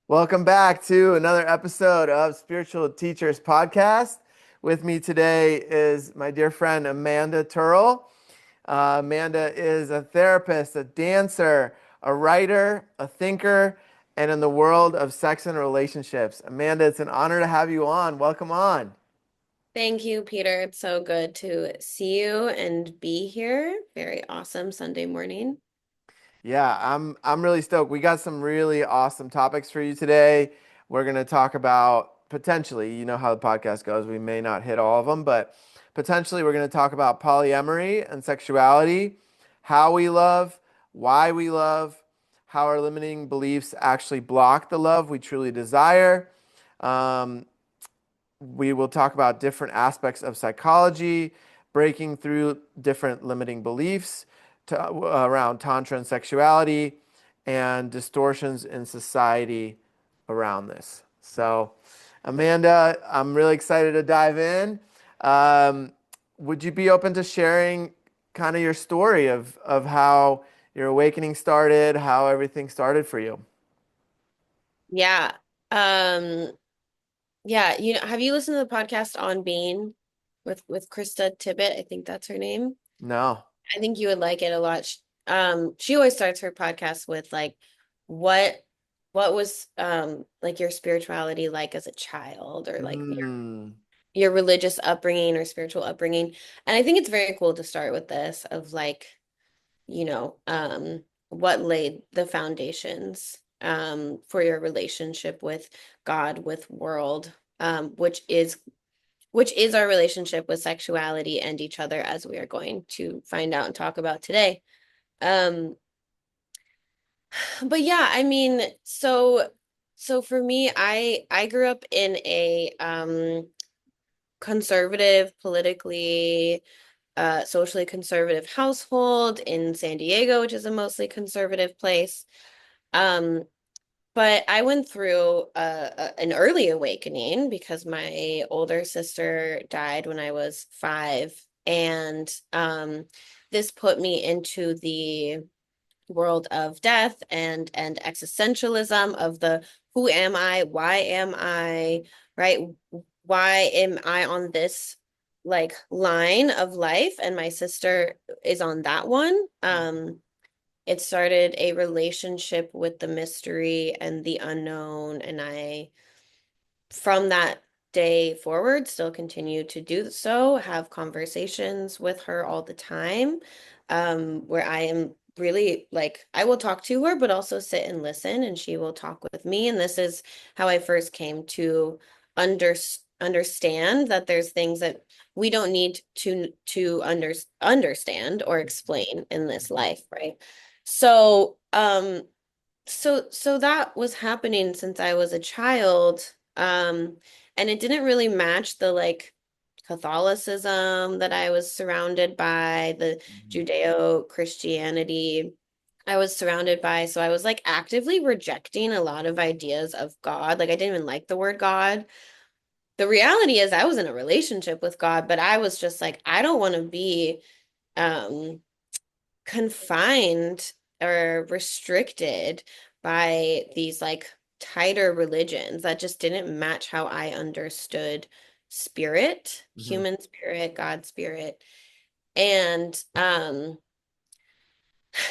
Welcome back to another episode of Spiritual Teachers Podcast. With me today is my dear friend Amanda Turull. Amanda is a therapist, a dancer, a writer, a thinker, and in the world of sex and relationships. Amanda, it's an honor to have you on. Welcome on. Thank you, Peter. It's so good to see you and be here. Very awesome Sunday morning. Yeah, I'm really stoked. We got some really awesome topics for you today. We're going to talk about potentially, you know how the podcast goes. We may not hit all of them, but potentially we're going to talk about polyamory and sexuality, how we love, why we love, how our limiting beliefs actually block the love we truly desire. Um, we will talk about different aspects of psychology, breaking through different limiting beliefs around Tantra and sexuality, and distortions in society around this. So, Amanda, I'm really excited to dive in. Um, would you be open to sharing kind of your story of how your awakening started, how everything started for you? Yeah. Um, yeah, have you listened to the podcast On Being with Krista Tippett? I think that's her name. No. I think you would like it a lot. She always starts her podcast with like what what was like your spirituality like as a child or like Mm. your religious upbringing or spiritual upbringing. And I think it's very cool to start with this of like what laid the foundations for your relationship with God, with world, which is our relationship with sexuality and each other, as we are going to find out and talk about today. Um, but yeah, I mean, so for me, I grew up in a conservative, politically socially conservative household in San Diego, which is a mostly conservative place. Um, but I went through an early awakening because my older sister died when I was 5, and this put me into the world of death and existentialism of the who am I? Why am I? Right? Why am I on this like line of life? And my sister is on that one. It started a relationship with the mystery and the unknown, and I from that day forward still continue to do so, have conversations with her all the time, where I am really like I will talk to her but also sit and listen, and she will talk with me. And this is how I first came to under understand that there's things that we don't need to understand or explain in this life, right? So so that was happening since I was a child. And it didn't really match the like Catholicism that I was surrounded by, the Judeo-Christianity I was surrounded by. So I was like actively rejecting a lot of ideas of God. Like I didn't even like the word God. The reality is I was in a relationship with God, but I was just like, I don't want to be um confined or restricted by these like tighter religions that just didn't match how I understood spirit, Mhm. human spirit, God spirit. And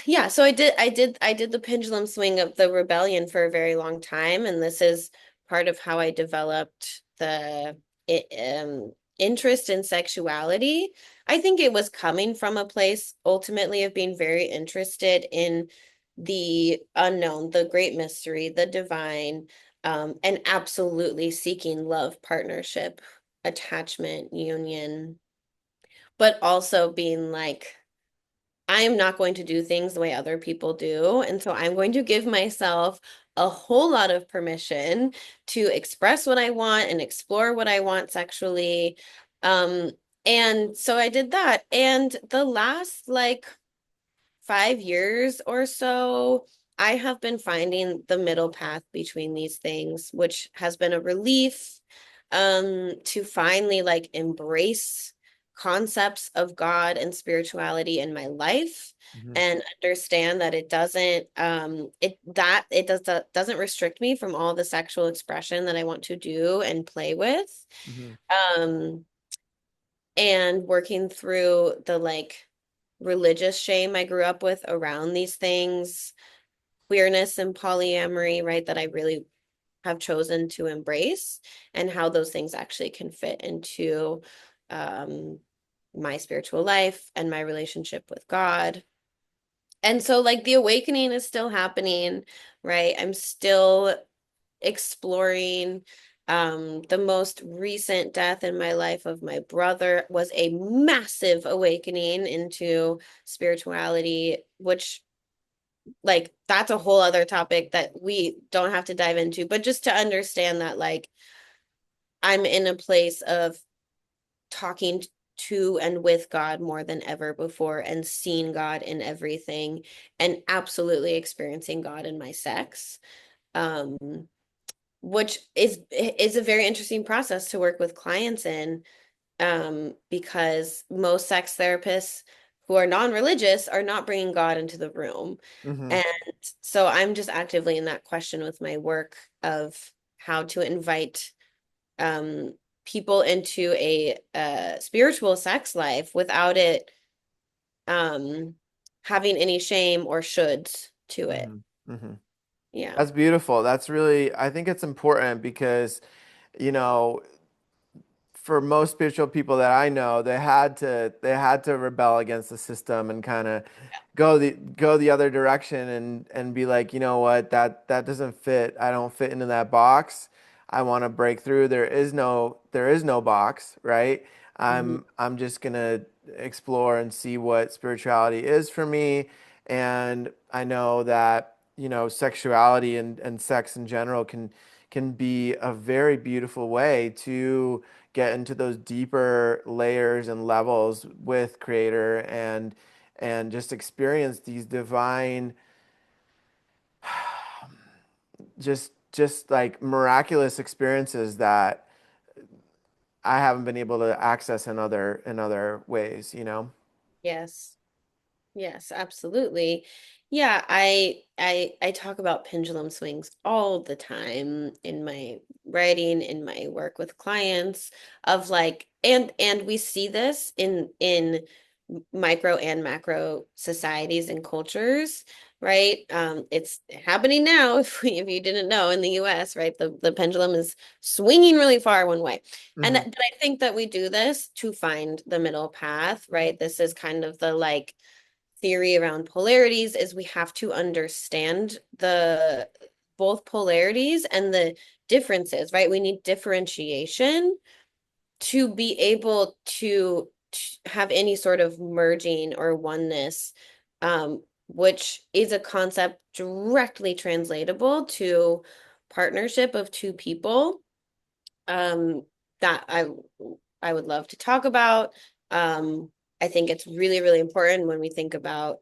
yeah, so I did the pendulum swing of the rebellion for a very long time, and this is part of how I developed the interest in sexuality. I think it was coming from a place ultimately of being very interested in the unknown, the great mystery, the divine, and absolutely seeking love, partnership, attachment, union, but also being like I am not going to do things the way other people do. And so I'm going to give myself a whole lot of permission to express what I want and explore what I want sexually. Um, and so I did that. And the last like 5 years or so, I have been finding the middle path between these things, which has been a relief, to finally like embrace concepts of God and spirituality in my life Hmm. and understand that it doesn't doesn't restrict me from all the sexual expression that I want to do and play with. Hmm. Um and working through the like religious shame I grew up with around these things, queerness and polyamory, right, that I really have chosen to embrace, and how those things actually can fit into um, my spiritual life and my relationship with God. And so, like, the awakening is still happening, right? I'm still exploring. The most recent death in my life of my brother was a massive awakening into spirituality, which, like, that's a whole other topic that we don't have to dive into, but just to understand that, like, I'm in a place of talking to and with God more than ever before and seeing God in everything and absolutely experiencing God in my sex. Um, which is a very interesting process to work with clients in, because most sex therapists who are non-religious are not bringing God into the room. Hmm. And so I'm just actively in that question with my work of how to invite um, people into a spiritual sex life without it um, having any shame or shoulds to it. Hmm. Hmm. Yeah. That's beautiful. That's really, I think it's important because, you know, for most spiritual people that I know, they had to rebel against the system and kind of go the other direction and be like, you know what, that doesn't fit. I don't fit into that box. I want to break through. There is no box, right? Mhm. I'm just gonna explore and see what spirituality is for me. And I know that, sexuality and sex in general can be a very beautiful way to get into those deeper layers and levels with creator and just experience these divine, just like miraculous experiences that I haven't been able to access in other ways. Yes. Yes, absolutely. Yeah, I talk about pendulum swings all the time in my writing, in my work with clients, of like, and we see this in micro and macro societies and cultures, right? It's happening now if you didn't know, in the US, right? The pendulum is swinging really far one way. And Hmm. but I think that we do this to find the middle path, right? This is kind of the like theory around polarities, is we have to understand the both polarities and the differences, right? We need differentiation to be able to have any sort of merging or oneness, which is a concept directly translatable to partnership of two people, um, that I would love to talk about. I think it's really, really important when we think about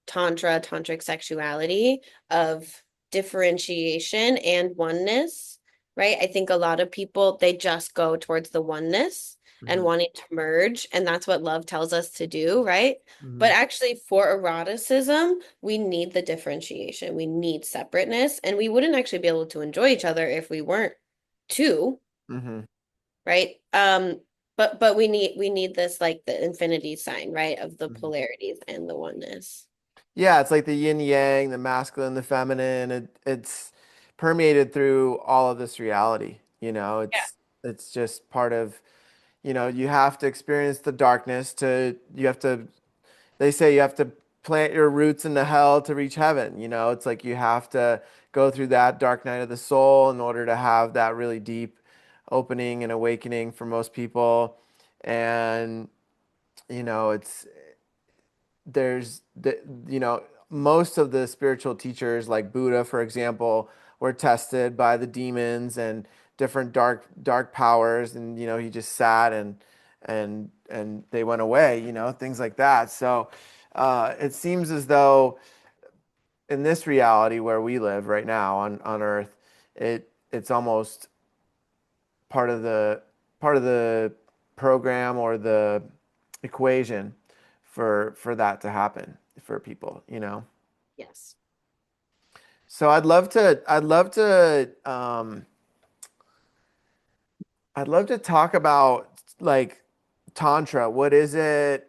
tantric sexuality, of differentiation and oneness, right? I think a lot of people, they just go towards the oneness and Hmm. wanting to merge, and that's what love tells us to do, right? Hmm. But actually, for eroticism, we need the differentiation. We need separateness, and we wouldn't actually be able to enjoy each other if we weren't two, Hmm. right? But we need this, like, the infinity sign, right, of the Hmm. polarities and the oneness. Yeah, it's like the yin yang, the masculine, the feminine. It's permeated through all of this reality. It's just part of, you have to experience the darkness they say you have to plant your roots into hell to reach heaven. It's like you have to go through that dark night of the soul in order to have that really deep opening and awakening for most people. And, it's there's the most of the spiritual teachers like Buddha, for example, were tested by the demons and different dark powers, and he just sat and they went away, things like that. So it seems as though in this reality where we live right now on Earth, it's almost part of the part of the program or the equation for that to happen for people, you know. Yes. So I'd love to talk about like Tantra. What is it?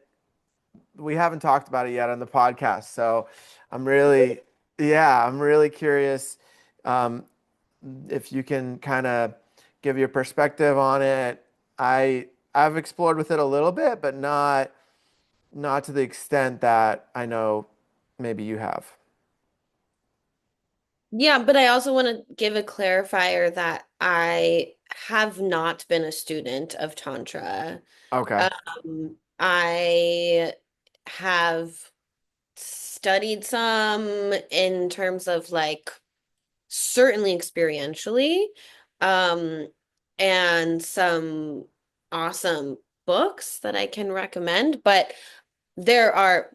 We haven't talked about it yet on the podcast. So I'm really, yeah, I'm really curious um, if you can kind of give your perspective on it. I've explored with it a little bit, but not to the extent that I know maybe you have. Yeah, but I also want to give a clarifier that I have not been a student of Tantra. Okay. I have studied some in terms of like certainly experientially, um, and some awesome books that I can recommend, but there are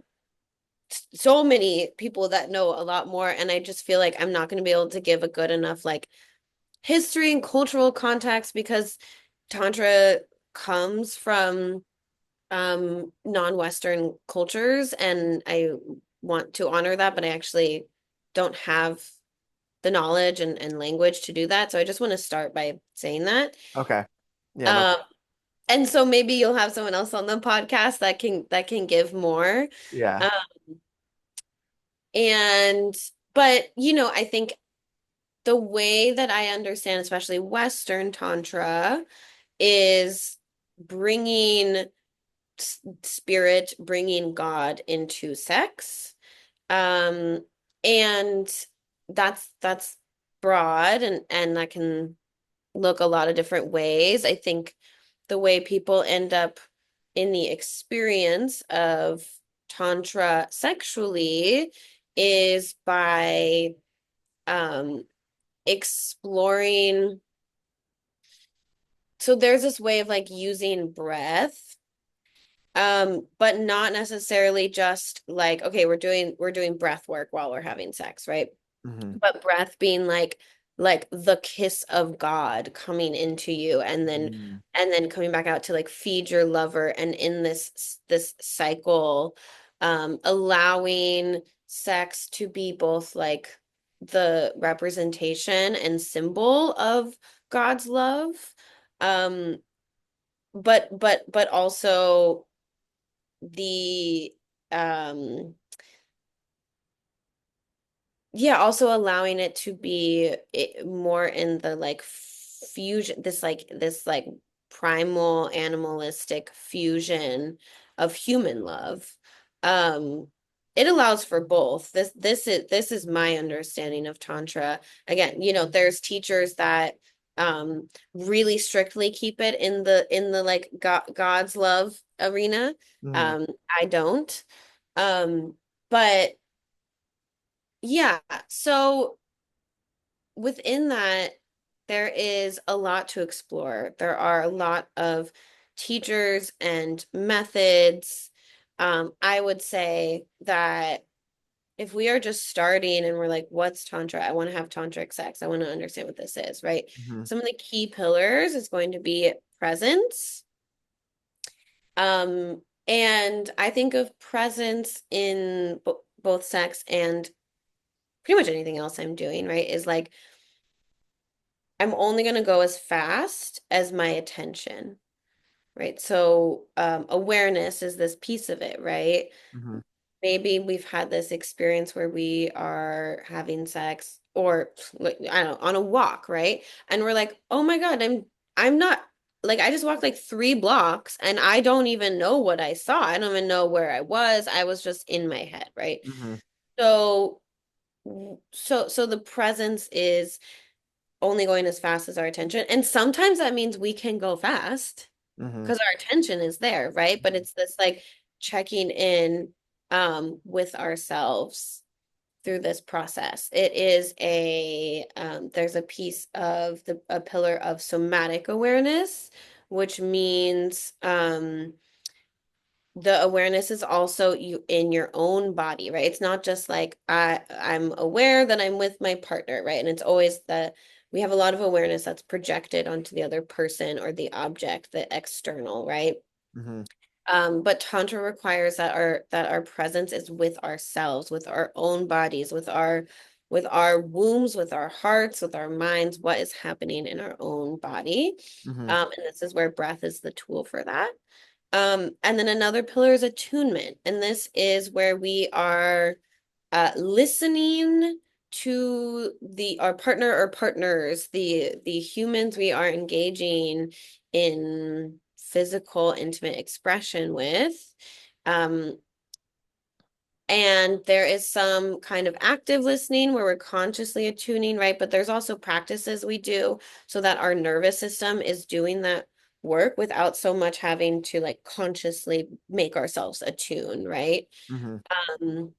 so many people that know a lot more, and I just feel like I'm not going to be able to give a good enough like history and cultural context because Tantra comes from non-Western cultures, and I want to honor that, but I actually don't have the knowledge and language to do that. So I just want to start by saying that. Okay. Yeah, no. Um, and so maybe you'll have someone else on the podcast that can give more. Yeah. Um, and but I think the way that I understand, especially Western Tantra, is bringing spirit, bringing God into sex. Um, and that's broad and that can look a lot of different ways. I think the way people end up in the experience of Tantra sexually is by um exploring. So there's this way of like using breath, but not necessarily just like, okay, we're doing breath work while we're having sex, right? Hmm. But breath being like the kiss of God coming into you, Mm. and then coming back out to like feed your lover, and in this cycle, allowing sex to be both like the representation and symbol of God's love, um, but also the um yeah, also allowing it to be more in the like fusion, this like primal animalistic fusion of human love. Um, it allows for both. This is my understanding of Tantra. Again, there's teachers that really strictly keep it in the like God's love arena. Hmm. I don't. But yeah, so within that, there is a lot to explore. There are a lot of teachers and methods. I would say that if we are just starting and we're like, what's Tantra? I want to have tantric sex. I want to understand what this is, right? Hmm. Some of the key pillars is going to be presence. And I think of presence in both sex and pretty much anything else I'm doing, right? Is like I'm only going to go as fast as my attention, right? So awareness is this piece of it, right? Hmm. Maybe we've had this experience where we are having sex or like, I don't know, on a walk, right? And we're like, oh my God, I'm not like I just walked like 3 blocks and I don't even know what I saw. I don't even know where I was. I was just in my head, right? Hmm. So so the presence is only going as fast as our attention. And sometimes that means we can go fast Hmm. because our attention is there, right? But it's this like checking in with ourselves through this process. It is there's a piece of a pillar of somatic awareness, which means the awareness is also you in your own body, right? It's not just like I'm aware that I'm with my partner, right? And it's always that we have a lot of awareness that's projected onto the other person or the object, the external, right? Hmm. But Tantra requires that our presence is with ourselves, with our own bodies, with our wombs, with our hearts, with our minds, what is happening in our own body. Hmm. And this is where breath is the tool for that. And then another pillar is attunement. And this is where we are listening to our partner or partners, the humans we are engaging in physical intimate expression with. Um, and there is some kind of active listening where we're consciously attuning, right? But there's also practices we do so that our nervous system is doing that work without so much having to like consciously make ourselves attune, right? Hmm. Um,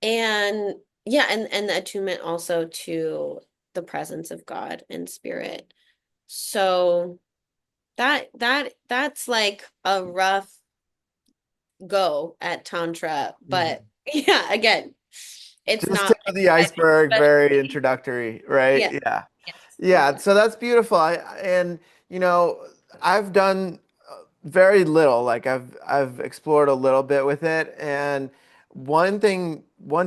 and yeah, and the attunement also to the presence of God and spirit. So that's like a rough go at Tantra, but Hmm. yeah, again, it's Just not tip of the iceberg, very especially introductory, right? yes, Yeah. yes, Yeah, exactly. so that's beautiful. And you know, I've done very little. Like I've explored a little bit with it, and one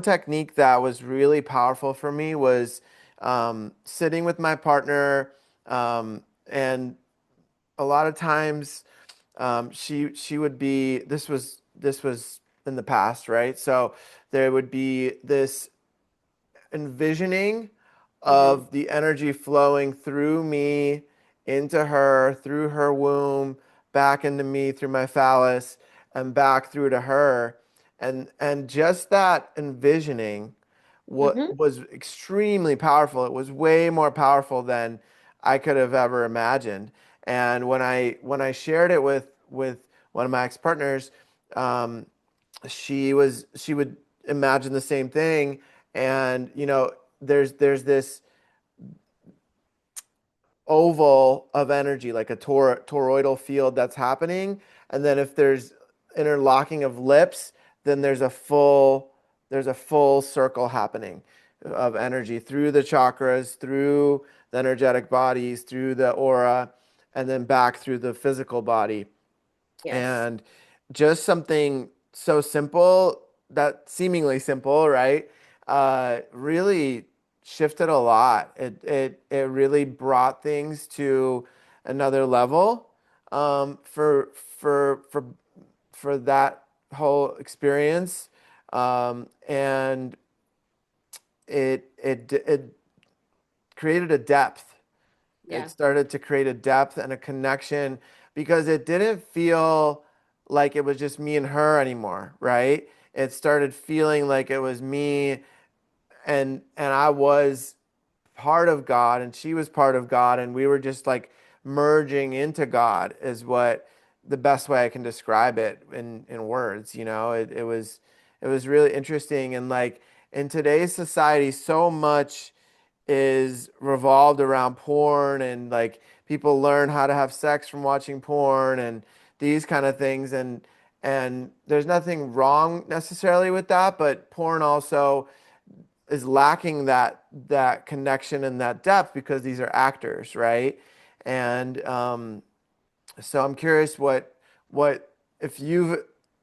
technique that was really powerful for me was sitting with my partner, and a lot of times she would be. This was in the past, right? So there would be this envisioning Hmm. of the energy flowing through me into her, through her womb, back into me through my phallus, and back through to her. And just that envisioning what Hmm. was extremely powerful. It was way more powerful than I could have ever imagined. And when I shared it with one of my ex-partners, um, she would imagine the same thing, and there's this oval of energy, like a toroidal field that's happening, and then if there's interlocking of lips, then there's a full circle happening of energy through the chakras, through the energetic bodies, through the aura, and then back through the physical body. Yes. And just something so simple, that seemingly simple, right? Really shifted a lot. It really brought things to another level, for that whole experience. And it created a depth. It Yeah. started to create a depth and a connection, because it didn't feel like it was just me and her anymore, right? It started feeling like it was me, and I was part of God and she was part of God, and we were just like merging into God, is what the best way I can describe it in words. It was really interesting. And like in today's society, so much is revolved around porn, and like people learn how to have sex from watching porn and these kind of things. And there's nothing wrong necessarily with that, but porn also is lacking that connection and that depth, because these are actors, right? And so I'm curious what if you've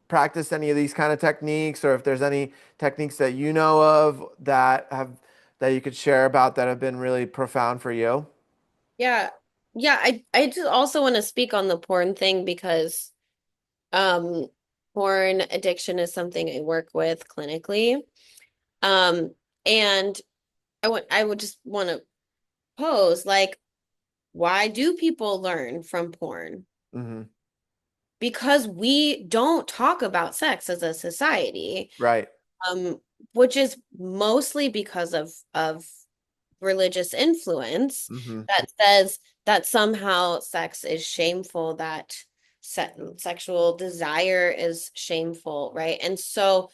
practiced any of these kind of techniques, or if there's any techniques that you know of that you could share about that have been really profound for you. Yeah. Yeah, I just also want to speak on the porn thing because um porn addiction is something I work with clinically. Um and I would just want to pose like, why do people learn from porn? Hmm. Because we don't talk about sex as a society, Right. um, which is mostly because of religious influence Hmm. that says that somehow sex is shameful, that sexual desire is shameful, right? And so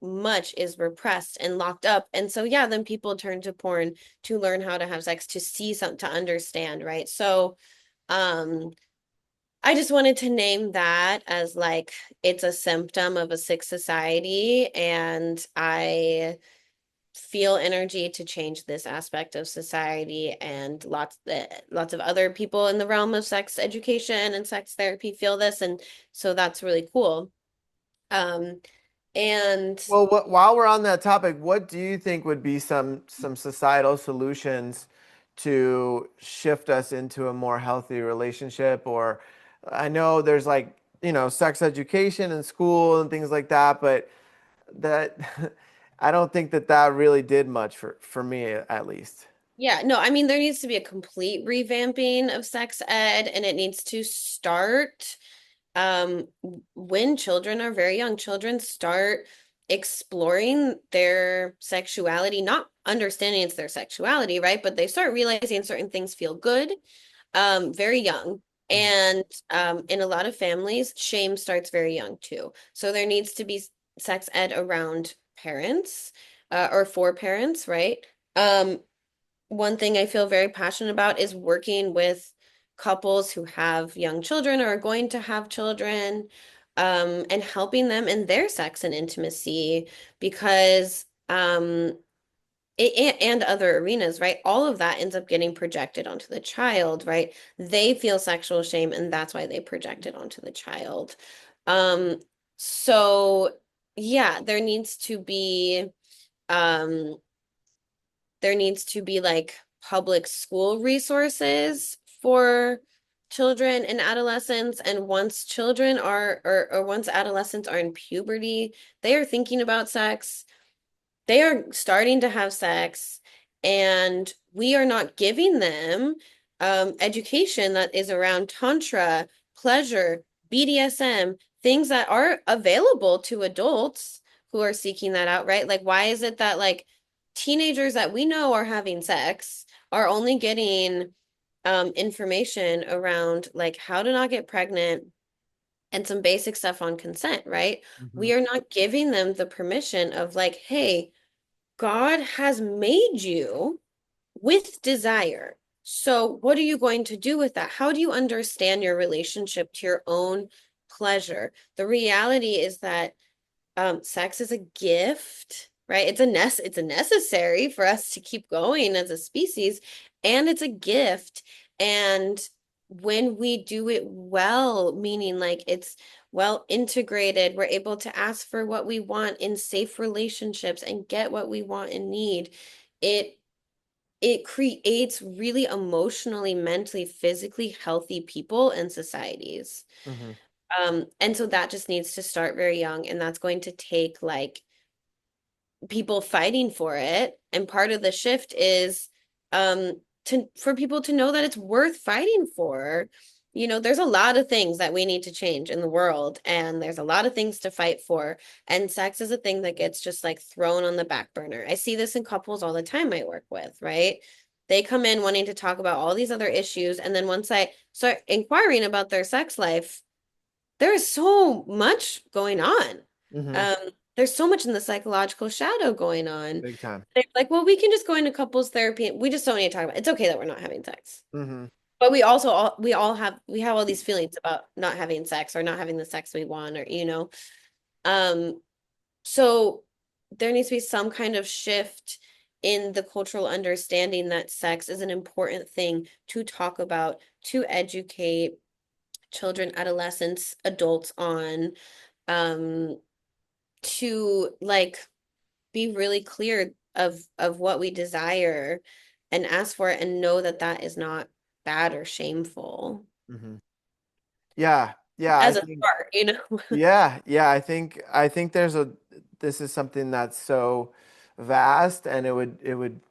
much is repressed and locked up. And so yeah, then people turn to porn to learn how to have sex, to see something, to understand, right? So um I just wanted to name that as like it's a symptom of a sick society, and I feel energy to change this aspect of society, and lots of other people in the realm of sex education and sex therapy feel this, and so that's really cool. Um, and Well, while we're on that topic, what do you think would be some societal solutions to shift us into a more healthy relationship? Or I know there's like, sex education in school and things like that, but that I don't think that that really did much for me at least. Yeah, no, I mean, there needs to be a complete revamping of sex ed, and it needs to start um when children are very young. Children start exploring their sexuality, not understanding it's their sexuality, right? But they start realizing certain things feel good very young. Mhm. And in a lot of families, shame starts very young too. So there needs to be sex ed around parents, or for parents, right? Um, One thing I feel very passionate about is working with couples who have young children or are going to have children, and helping them in their sex and intimacy, because and other arenas, right? All of that ends up getting projected onto the child, right? They feel sexual shame, and that's why they project it onto the child. Um, so yeah, um, there needs to be like public school resources for children and adolescents. And once children are, or once adolescents are in puberty, they are thinking about sex, they are starting to have sex, and we are not giving them education that is around Tantra, pleasure, BDSM, things that are available to adults who are seeking that out, right? Like, why is it that like teenagers that we know are having sex are only getting information around like how to not get pregnant and some basic stuff on consent, right? Mhm. We are not giving them the permission of like, hey, God has made you with desire. So, what are you going to do with that? How do you understand your relationship to your own pleasure? The reality is that sex is a gift, right? It's a necessary for us to keep going as a species, and it's a gift. And when we do it well, meaning like it's well integrated, we're able to ask for what we want in safe relationships and get what we want and need. It it creates really emotionally, mentally, physically healthy people and societies. Mhm. And so that just needs to start very young, and that's going to take like people fighting for it. And part of the shift is to for people to know that it's worth fighting for. You know, there's a lot of things that we need to change in the world, and there's a lot of things to fight for. And sex is a thing that gets just like thrown on the back burner. I see this in couples all the time I work with, right? They come in wanting to talk about all these other issues, and then once I start inquiring about their sex life, there is so much going on. Mhm. Um, there's so much in the psychological shadow going on. Big time. They're like, well, we can just go into couples therapy. We just don't need to talk about it. It's okay that we're not having sex. Mhm. But we have all these feelings about not having sex or not having the sex we want, or Um, so there needs to be some kind of shift in the cultural understanding that sex is an important thing to talk about, to educate children, adolescents, adults on, um, to like be really clear of what we desire and ask for it, and know that that is not bad or shameful Mhm. Yeah. Yeah, I as a think start. yeah, I think this is something that's so vast, and it would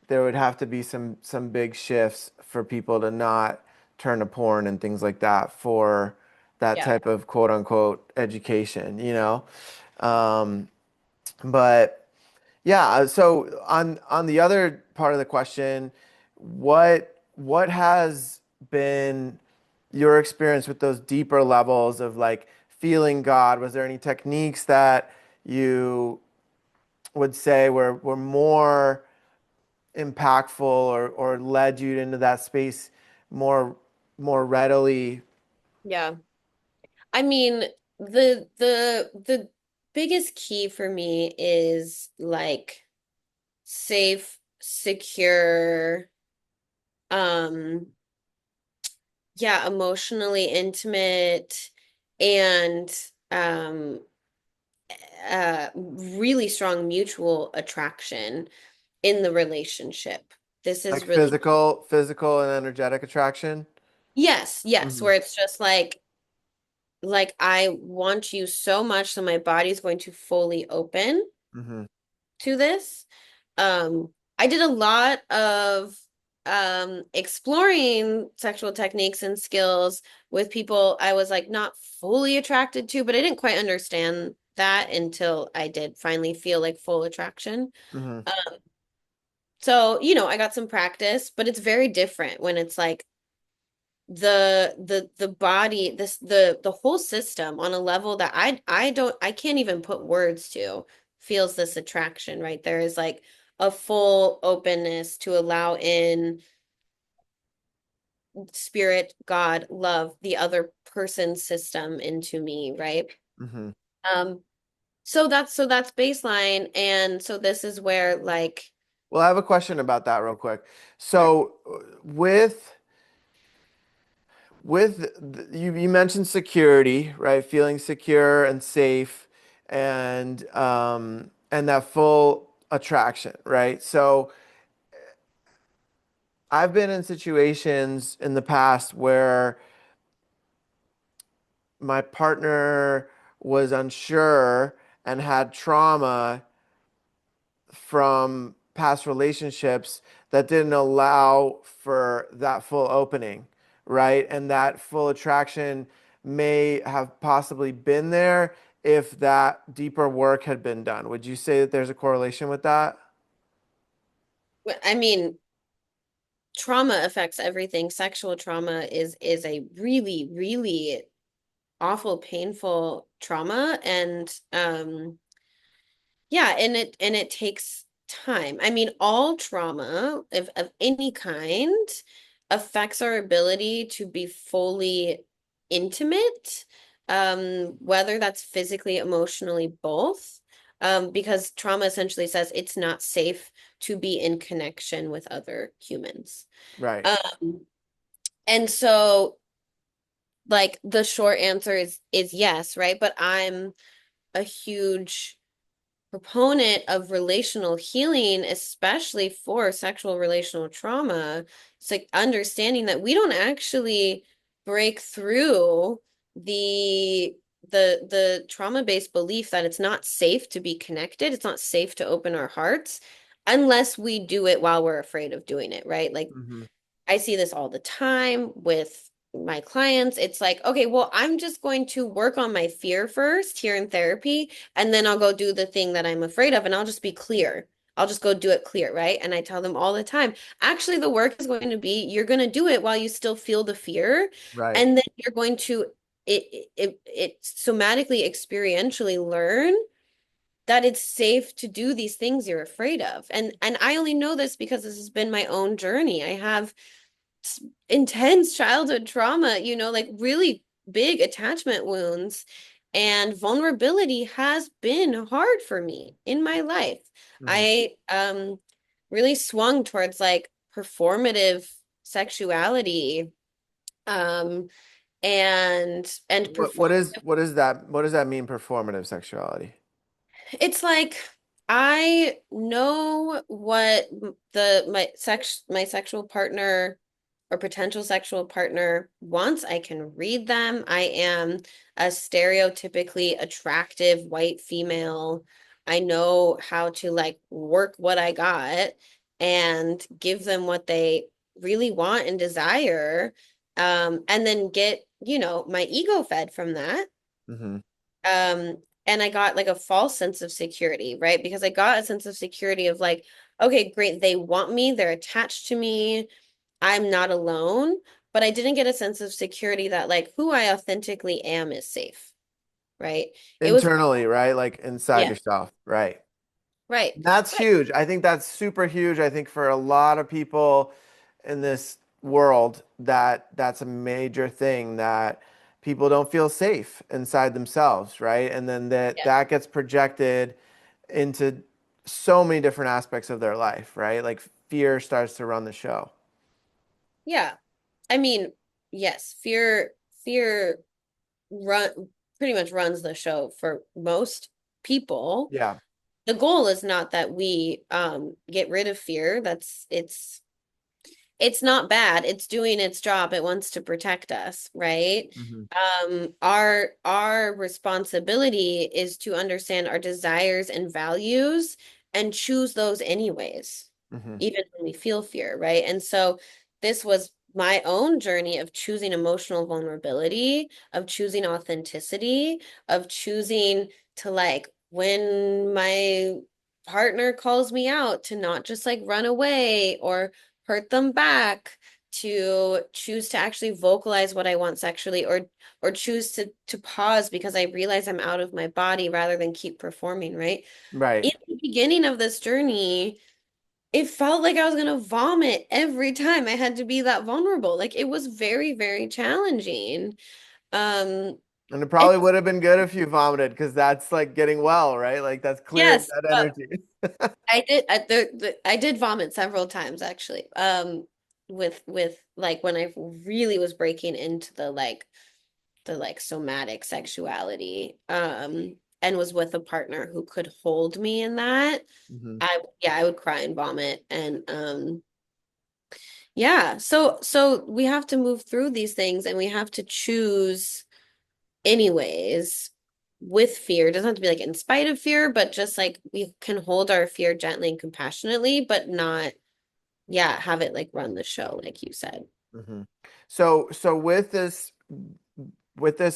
there would have to be some big shifts for people to not turn to porn and things like that for that Yeah. type of quote unquote education. Um, but yeah, so on the other part of the question, what has been your experience with those deeper levels of like feeling God? Was there any techniques that you would say were more impactful or led you into that space more more readily? Yeah. I mean, the biggest key for me is like safe, secure, um, yeah, emotionally intimate and um really strong mutual attraction in the relationship. This Like is really, physical and energetic attraction. yes, yes, Hmm. where it's just like I want you so much so my body's going to fully open Hmm. to this. I did a lot of exploring sexual techniques and skills with people I was like not fully attracted to, but I didn't quite understand that until I did finally feel like full attraction. Hmm. So, I got some practice, but it's very different when it's like the body, the whole system on a level that I can't even put words to feels this attraction, right? There is like a full openness to allow in spirit, God, love, the other person's system into me, right? Hmm. Um, so that's baseline, and so this is where like Well, I have a question about that real quick. sure. So, you mentioned security, right? Feeling secure and safe, and that full attraction, right? So, I've been in situations in the past where my partner was unsure and had trauma from past relationships that didn't allow for that full opening, right? And that full attraction may have possibly been there if that deeper work had been done. Would you say that there's a correlation with that? I mean, trauma affects everything. Sexual trauma is a really, really awful, painful trauma. And yeah, and it takes time. I mean, all trauma of any kind affects our ability to be fully intimate, whether that's physically, emotionally, both. Because trauma essentially says it's not safe to be in connection with other humans. Right. Um, and so like the short answer is yes, right? But I'm a huge proponent of relational healing, especially for sexual relational trauma. It's like understanding that we don't actually break through the the trauma-based belief that it's not safe to be connected, it's not safe to open our hearts unless we do it while we're afraid of doing it, right? Like Hmm. I see this all the time with my clients. It's like, okay, well, I'm just going to work on my fear first here in therapy, and then I'll go do the thing that I'm afraid of, and I'll just be clear. I'll just go do it clear, right? And I tell them all the time, actually, the work is going to be you're going to do it while you still feel the fear, Right. and then you're going to it somatically, experientially learn that it's safe to do these things you're afraid of. And I only know this because this has been my own journey. I have intense childhood trauma, like really big attachment wounds. And vulnerability has been hard for me in my life. Hmm. I really swung towards like performative sexuality um and perform What does that mean, performative sexuality? it's like I know what my sexual partner or potential sexual partner wants. I can read them. I am a stereotypically attractive white female. I know how to like work what I got and give them what they really want and desire. And then get, my ego fed from that. Hmm. Um, and I got like a false sense of security, right? Because I got a sense of security of like, okay, great, they want me, they're attached to me, I'm not alone, but I didn't get a sense of security that like who I authentically am is safe, right? It was, Internally, right? Like inside yeah, yourself, right? right. That's Right. huge. I think that's super huge. I think for a lot of people in this world that's a major thing, that people don't feel safe inside themselves, right? And then that Yeah. that gets projected into so many different aspects of their life, right? Like fear starts to run the show. Yeah. I mean, yes, fear run pretty much runs the show for most people. Yeah. The goal is not that we get rid of fear. It's not bad. It's doing its job. It wants to protect us, right? Hmm. Our responsibility is to understand our desires and values and choose those anyways, Hmm. even when we feel fear, right? And so this was my own journey of choosing emotional vulnerability, of choosing authenticity, of choosing to like when my partner calls me out to not just like run away or hurt them back, to choose to actually vocalize what I want sexually, or choose to pause because I realize I'm out of my body rather than keep performing, right? Right. In the beginning of this journey, it felt like I was gonna vomit every time I had to be that vulnerable. Like it was very, very challenging. Um, And it and probably would have been good if you vomited because that's like getting well, right? Like that's clearing yes, that but energy. I did vomit several times actually. With like when I really was breaking into the like somatic sexuality, and was with a partner who could hold me in that. Hmm. I would cry and vomit, and yeah, so we have to move through these things and we have to choose anyways with fear. It doesn't have to be like in spite of fear, but just like we can hold our fear gently and compassionately, but not, yeah, have it like run the show, like you said. Hmm. So with this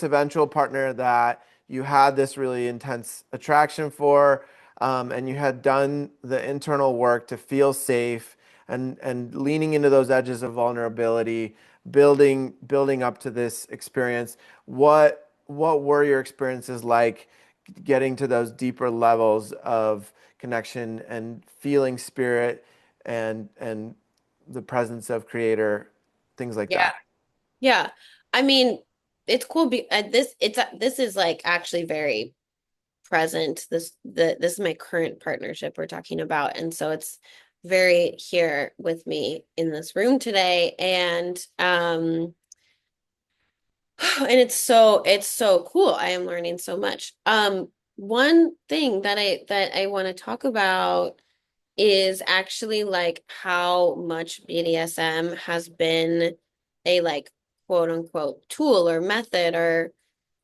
eventual partner that you had this really intense attraction for, and you had done the internal work to feel safe and leaning into those edges of vulnerability, building up to this experience. What were your experiences like getting to those deeper levels of connection and feeling spirit and the presence of creator, things like Yeah. that? Yeah. I mean, it's cool this is like actually very present. This is my current partnership we're talking about. And so it's very here with me in this room today. And it's so cool. I am learning so much. One thing that I want to talk about is actually like how much BDSM has been a like quote unquote tool or method or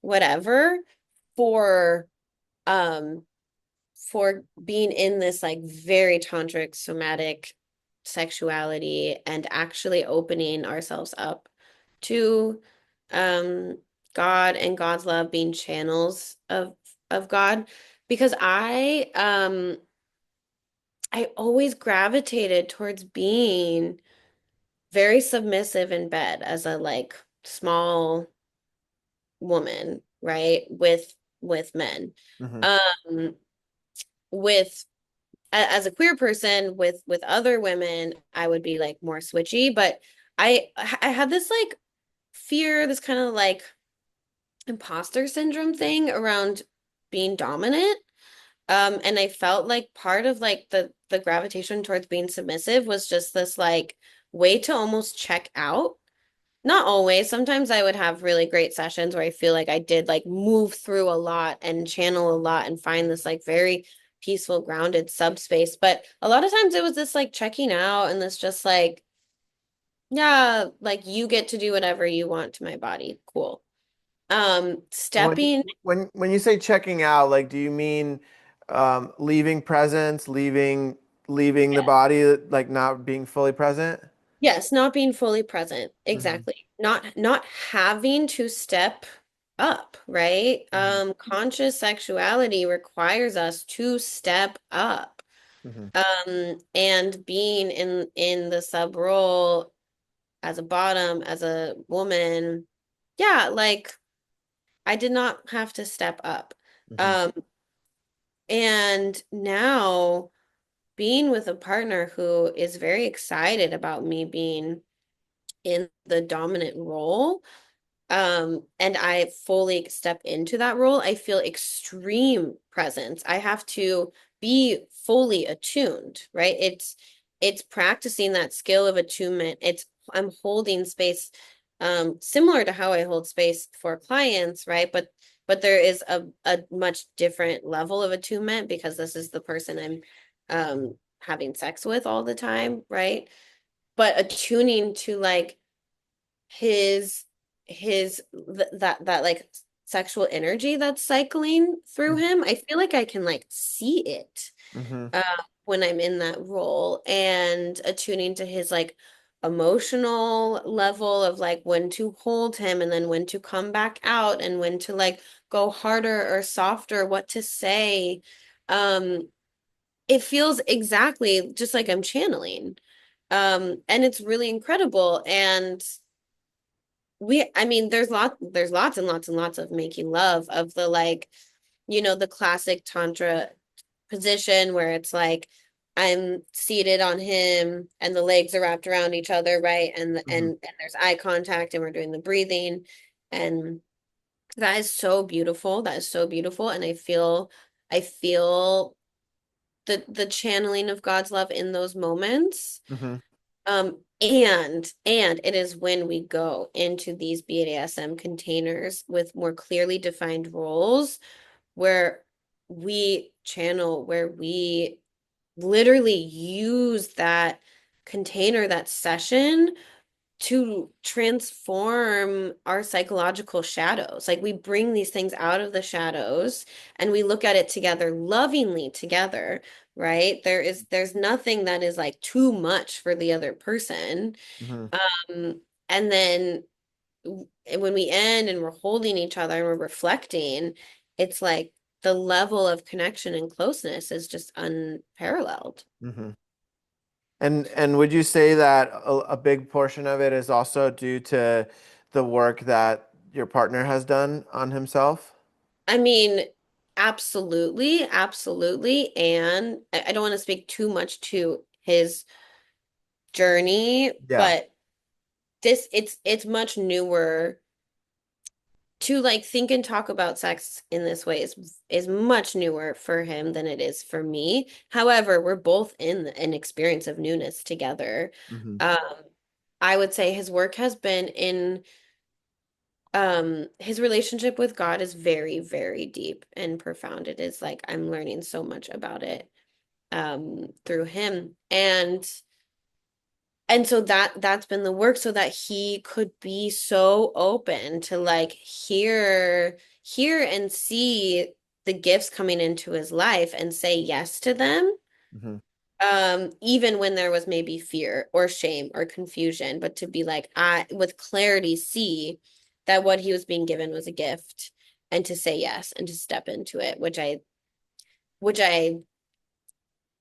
whatever for um for being in this like very tantric somatic sexuality and actually opening ourselves up to um God and God's love, being channels of God, because I always gravitated towards being very submissive in bed as a like small woman, right? With men. Hmm. Um with as a queer person with other women, I would be like more switchy, but I had this like fear, this kind of like imposter syndrome thing around being dominant. And I felt like part of like the gravitation towards being submissive was just this like way to almost check out. Not always. Sometimes I would have really great sessions where I feel like I did like move through a lot and channel a lot and find this like very peaceful, grounded subspace. But a lot of times it was this like checking out and this just like, yeah, like you get to do whatever you want to my body. Cool. And when Stepping, when you say checking out, like, do you mean leaving presence, leaving the body, like not being fully present? yes, not being fully present. Hmm. Exactly. Not having to step up, right? Hmm. Conscious sexuality requires us to step up. Hmm. And being in the sub role as a bottom, as a woman, yeah, like I did not have to step up. Hmm. Um, and now being with a partner who is very excited about me being in the dominant role, and I fully step into that role, I feel extreme presence. I have to be fully attuned, right? It's practicing that skill of attunement. It's I'm holding space similar to how I hold space for clients, right? But there is a much different level of attunement because this is the person I'm having sex with all the time, right? But attuning to like his that like sexual energy that's cycling through him. I feel like I can like see it Mm-hmm. uh when I'm in that role and attuning to his like emotional level of like when to hold him and then when to come back out and when to like go harder or softer, what to say. Um, it feels exactly just like I'm channeling. And it's really incredible. And I mean, there's lots and lots and lots of making love of the like, the classic Tantra position where it's like I'm seated on him and the legs are wrapped around each other, right? Mm-hmm. And there's eye contact and we're doing the breathing. And that is so beautiful. That is so beautiful. And I feel the channeling of God's love in those moments. Mm-hmm. And it is when we go into these BDSM containers with more clearly defined roles where we channel, where we literally use that container, that session to transform our psychological shadows. Like we bring these things out of the shadows and we look at it together, lovingly together, right? There's nothing that is like too much for the other person. Mm-hmm. And then when we end and we're holding each other and we're reflecting, it's like the level of connection and closeness is just unparalleled. Mm-hmm. And would you say that a big portion of it is also due to the work that your partner has done on himself? I mean, absolutely, absolutely. And I don't want to speak too much to his journey, Yeah. but it's much newer to like think and talk about sex in this way is much newer for him than it is for me. However, we're both in an experience of newness together. Mm-hmm. Um, I would say his work has been in his relationship with God is very, very deep and profound. It is like I'm learning so much about it through him. And so that's been the work so that he could be so open to like hear and see the gifts coming into his life and say yes to them. Mm-hmm. Even when there was maybe fear or shame or confusion, but to be like, I with clarity see that what he was being given was a gift and to say yes and to step into it, which I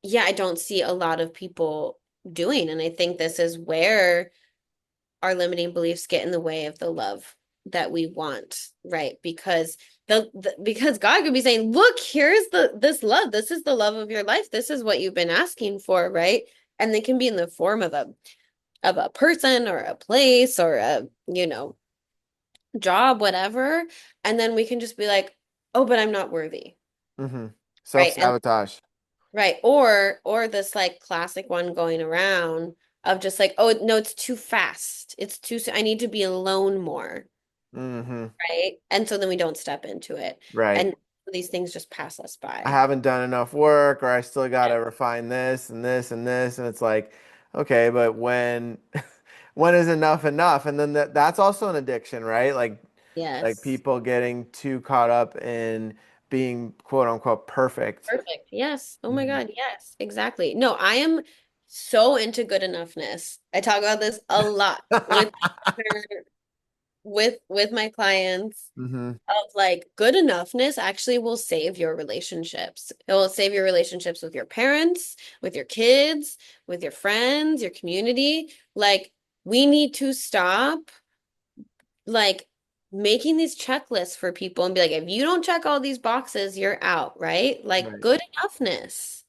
yeah, I don't see a lot of people doing. And I think this is where our limiting beliefs get in the way of the love that we want, right? Because because God could be saying, "Look, here's this love. This is the love of your life. This is what you've been asking for," right? And they can be in the form of a person or a place or a, job, whatever. And then we can just be like, "Oh, but I'm not worthy." Mm-hmm. Right? And Self-sabotage. right. Or this like classic one going around of just like, oh no, it's too fast. It's too I need to be alone more. Mm-hmm. Right. And so then we don't step into it. Right. And these things just pass us I by. haven't done enough work, or I still got to refine this and this and this. And it's like, okay, but when when is enough enough? And then that's also an addiction, right? Like Yes. people getting too caught up in being quote unquote perfect. Perfect. Yes. Oh my Mhm. God. Yes, exactly. No, I am so into good enoughness. I talk about this a lot with my clients Hmm. of like good enoughness actually will save your relationships. It will save your relationships with your parents, with your kids, with your friends, your community. Like we need to stop like making these checklists for people and be like, if you don't check all these boxes, you're out, right? Like Right. good enoughness.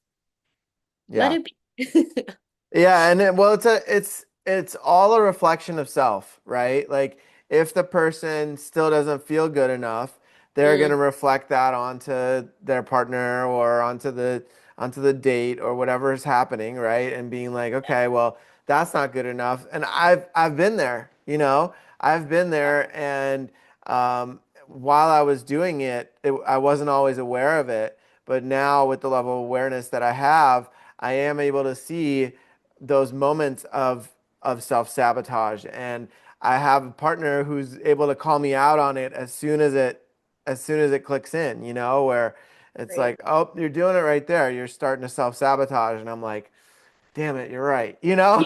Let Yeah. it be. Yeah, and well, it's all a reflection of self, right? Like if the person still doesn't feel good enough, they're going Mm, to reflect that onto their partner or onto the onto the date or whatever is happening, right? And being like, okay, well, that's not good enough. And I've been there, you know, I've been there, and while I was doing I wasn't always aware of it. But now, with the level of awareness that I have, I am able to see those moments of self-sabotage. And I have a partner who's able to call me out on it as soon as it clicks in, you know, where it's Right. like, oh, you're doing it right there. You're starting to self-sabotage. And I'm like, damn it, you're right, you know?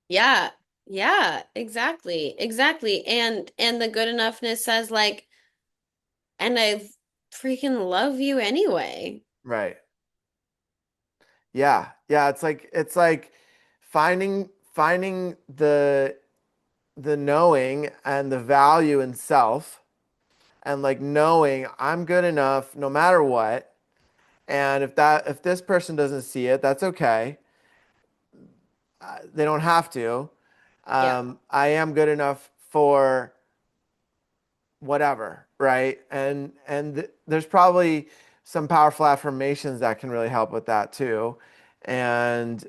Yeah. Yeah, exactly. Exactly. And the good enoughness says like, and I freaking love you anyway. Right. Yeah. Yeah. It's like finding the knowing and the value in self, and like knowing I'm good enough no matter what. And if this person doesn't see it, that's okay. They don't have to. Yeah. I am good enough for whatever, right? There's probably some powerful affirmations that can really help with that too, and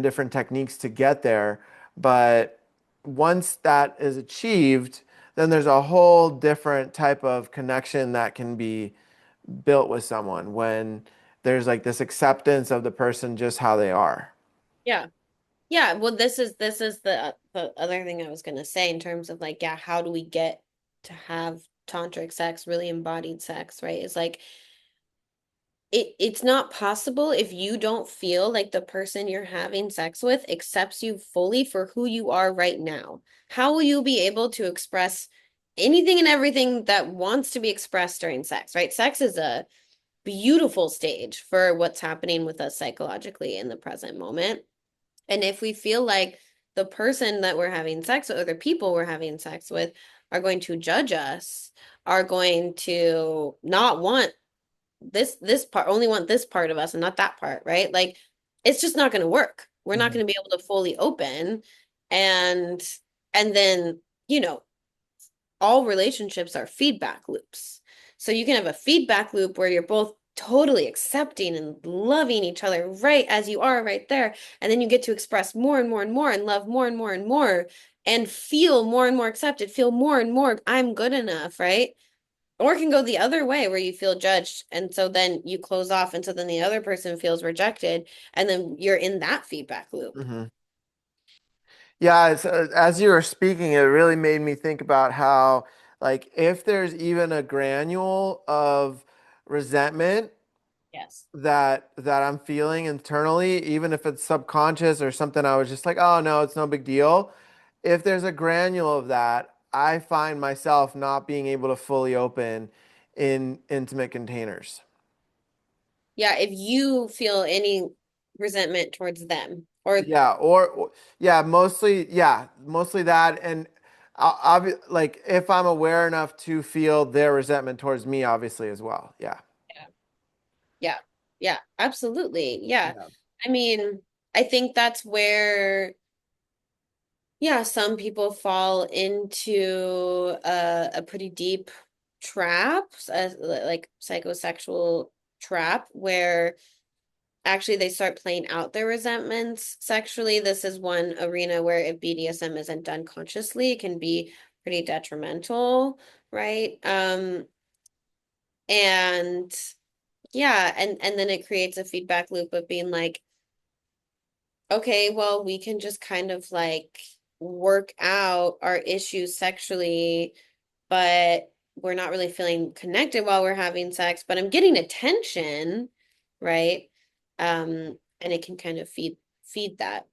different techniques to get there. But once that is achieved, then there's a whole different type of connection that can be built with someone when there's like this acceptance of the person just how they are. Yeah. Yeah, well, this is the other thing I was gonna say in terms of like, yeah, how do we get to have tantric sex, really embodied sex, right? It's like it's not possible if you don't feel like the person you're having sex with accepts you fully for who you are right now. How will you be able to express anything and everything that wants to be expressed during sex, right? Sex is a beautiful stage for what's happening with us psychologically in the present moment. And if we feel like the person that we're having sex with, or the people we're having sex with, are going to judge us, are going to not want this part, only want this part of us and not that part, right? Like it's just not going to work. We're not Mhm. going to be able to fully open and and then, you know, all relationships are feedback loops. So you can have a feedback loop where you're both totally accepting and loving each other right as you are right there. And then you get to express more and more and more and love more and more and more and feel more and more accepted, feel more and more, I'm good enough, right? Or it can go the other way where you feel judged. And so then you close off. And so then the other person feels rejected. And then you're in that feedback loop. Mhm. Yeah, as you were speaking, it really made me think about how, like, if there's even a granule of resentment Yes. that I'm feeling internally, even if it's subconscious or something, I was just like, oh no, it's no big deal. If there's a granule of that, I find myself not being able to fully open in intimate containers. Yeah. If you feel any resentment towards them or Yeah, yeah, mostly that, and like if I'm aware enough to feel their resentment towards me, obviously as well. Yeah. yeah, yeah, yeah, absolutely. Yeah. Yeah. I mean, I think that's where, yeah, some people fall into a pretty deep trap, like psychosexual trap, where actually they start playing out their resentments sexually. This is one arena where if BDSM isn't done consciously, it can be pretty detrimental, right? And yeah, and then it creates a feedback loop of being like, okay, well, we can just kind of like work out our issues sexually, but we're not really feeling connected while we're having sex, but I'm getting attention, right? And it can kind of feed that.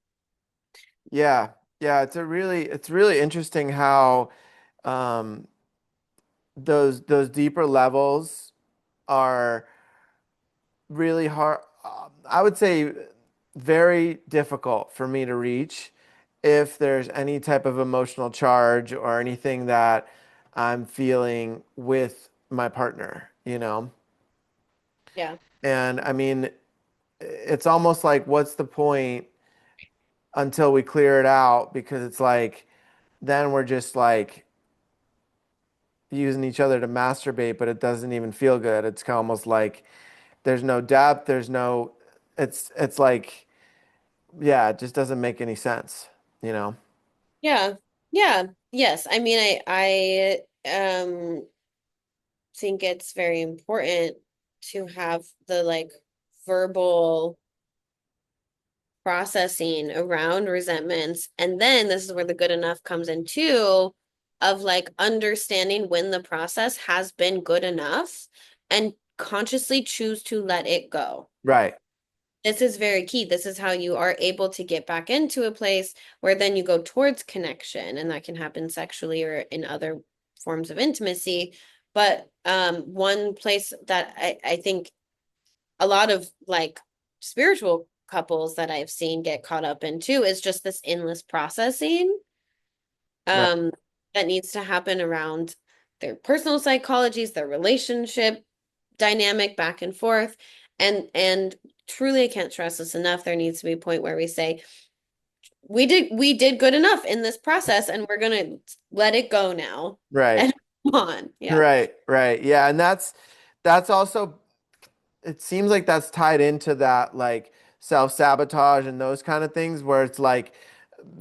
Yeah. Yeah, it's really interesting how um those deeper levels are really hard. I would say very difficult for me to reach if there's any type of emotional charge or anything that I'm feeling with my partner, you know? Yeah. And I mean, it's almost like, what's the point until we clear it out? Because it's like, then we're just like using each other to masturbate, but it doesn't even feel good. It's almost like there's no depth, it's like, yeah, it just doesn't make any sense, you know? Yeah. Yeah. Yes. I mean, I think it's very important to have the like verbal processing around resentments. And then this is where the good enough comes in too, of like understanding when the process has been good enough and consciously choose to let it go. Right. This is very key. This is how you are able to get back into a place where then you go towards connection, and that can happen sexually or in other forms of intimacy. But one place that I think a lot of like spiritual couples that I've seen get caught up in too is just this endless processing Right. um, that needs to happen around their personal psychologies, their relationship dynamic back and forth. And truly I can't stress this enough. There needs to be a point where we say, we did good enough in this process and we're gonna let it go now Right. and move on. Yeah. Right. Right. Yeah. And that's also, it seems like that's tied into that like self-sabotage and those kind of things where it's like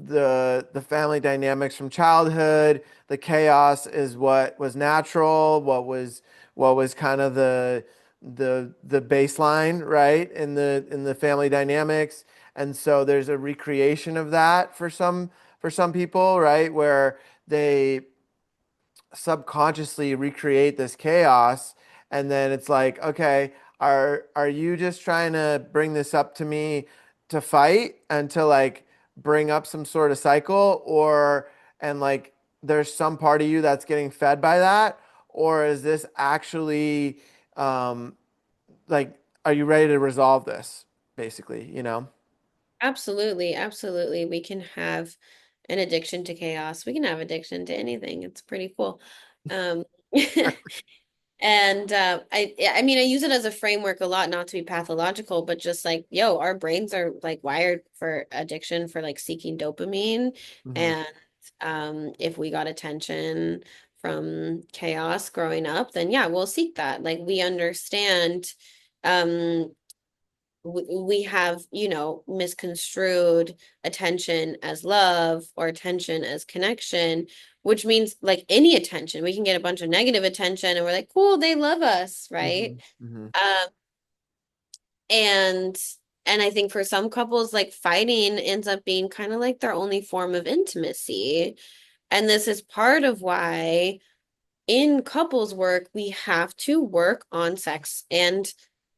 the family dynamics from childhood, the chaos is what was natural, what was kind of the baseline, right? In the family dynamics. And so there's a recreation of that for some people, right? Where they subconsciously recreate this chaos, and then it's like, okay, are you just trying to bring this up to me to fight and to like bring up some sort of cycle, or and like there's some part of you that's getting fed by that, or is this actually um like, are you ready to resolve this, basically, you know? Absolutely, absolutely. We can have an addiction to chaos. We can have addiction to anything. It's pretty cool. Um, and I mean, I use it as a framework a lot, not to be pathological, but just like, yo, our brains are like wired for addiction, for like seeking dopamine. Hmm. And if we got attention from chaos growing up, then yeah, we'll seek that. Like we understand um we have, misconstrued attention as love or attention as connection, which means like any attention. We can get a bunch of negative attention and we're like, cool, they love us, right? Hmm. Hmm. Um, and and I think for some couples, like fighting ends up being kind of like their only form of intimacy. And this is part of why in couples work, we have to work on sex and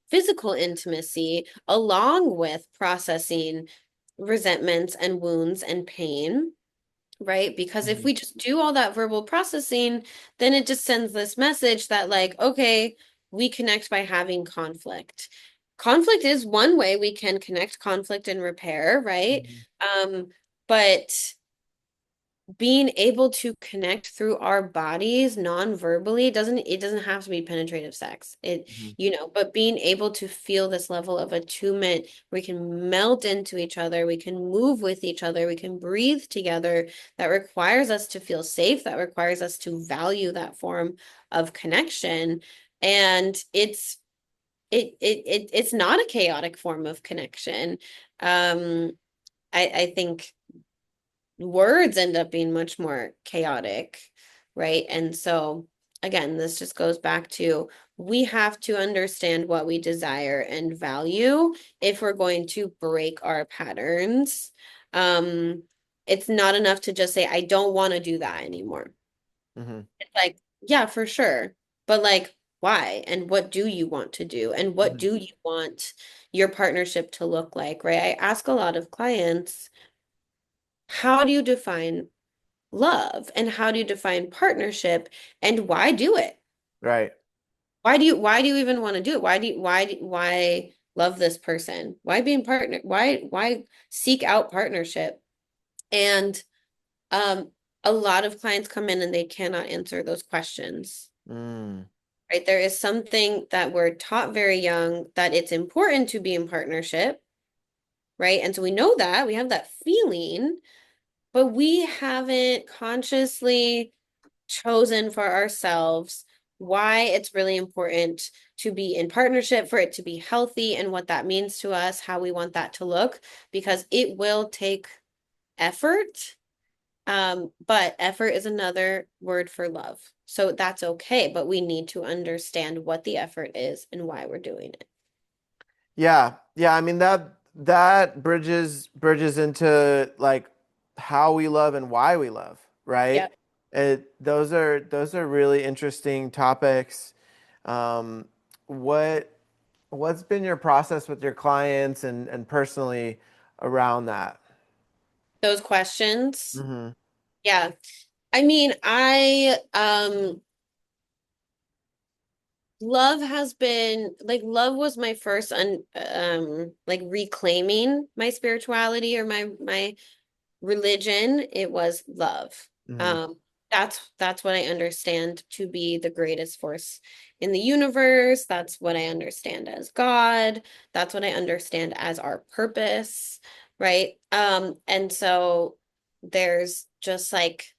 physical intimacy along with processing resentments and wounds and pain, right? Because if Hmm. we just do all that verbal processing, then it just sends this message that, like, okay, we connect by having conflict. Conflict is one way we can connect conflict and repair, right? Hmm. Um, but being able to connect through our bodies non-verbally doesn't have to be penetrative sex. Hmm. But being able to feel this level of attunement, we can melt into each other, we can move with each other, we can breathe together. That requires us to feel safe, that requires us to value that form of connection. And it's not a chaotic form of connection. Um, I think words end up being much more chaotic, right? And so, again, this just goes back to we have to understand what we desire and value if we're going to break our patterns. Um, it's not enough to just say, I don't want to do that anymore. Hmm. It's like, yeah, for sure. But like, why? And what do you want to do? And what Hmm. do you want your partnership to look like, right? I ask a lot of clients, how do you define love and how do you define partnership and why do it? Right. Why do you even want to do it? Why love this person? Why being partner? Why seek out partnership? And um a lot of clients come in and they cannot answer those questions. Mm. Right? There is something that we're taught very young that it's important to be in partnership, right? And so we know that, we have that feeling, but we haven't consciously chosen for ourselves why it's really important to be in partnership, for it to be healthy, and what that means to us, how we want that to look, because it will take effort. But effort is another word for love. So that's okay, but we need to understand what the effort is and why we're doing it. Yeah. Yeah, I mean that bridges into like how we love and why we love, right? Yep. Those are really interesting topics. Um, what what's been your process with your clients and personally around that? Those questions. Hmm. Yeah. I mean, love has been like love was my first like reclaiming my spirituality or my religion. It was love. Hmm. Um, that's what I understand to be the greatest force in the universe. That's what I understand as God. That's what I understand as our purpose, right? And so there's just like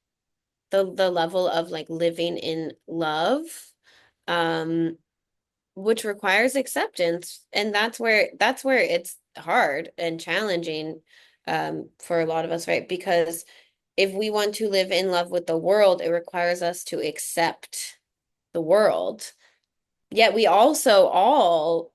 the level of like living in love, um, which requires acceptance. And that's where it's hard and challenging for a lot of us, right? Because if we want to live in love with the world, it requires us to accept the world. Yet we also all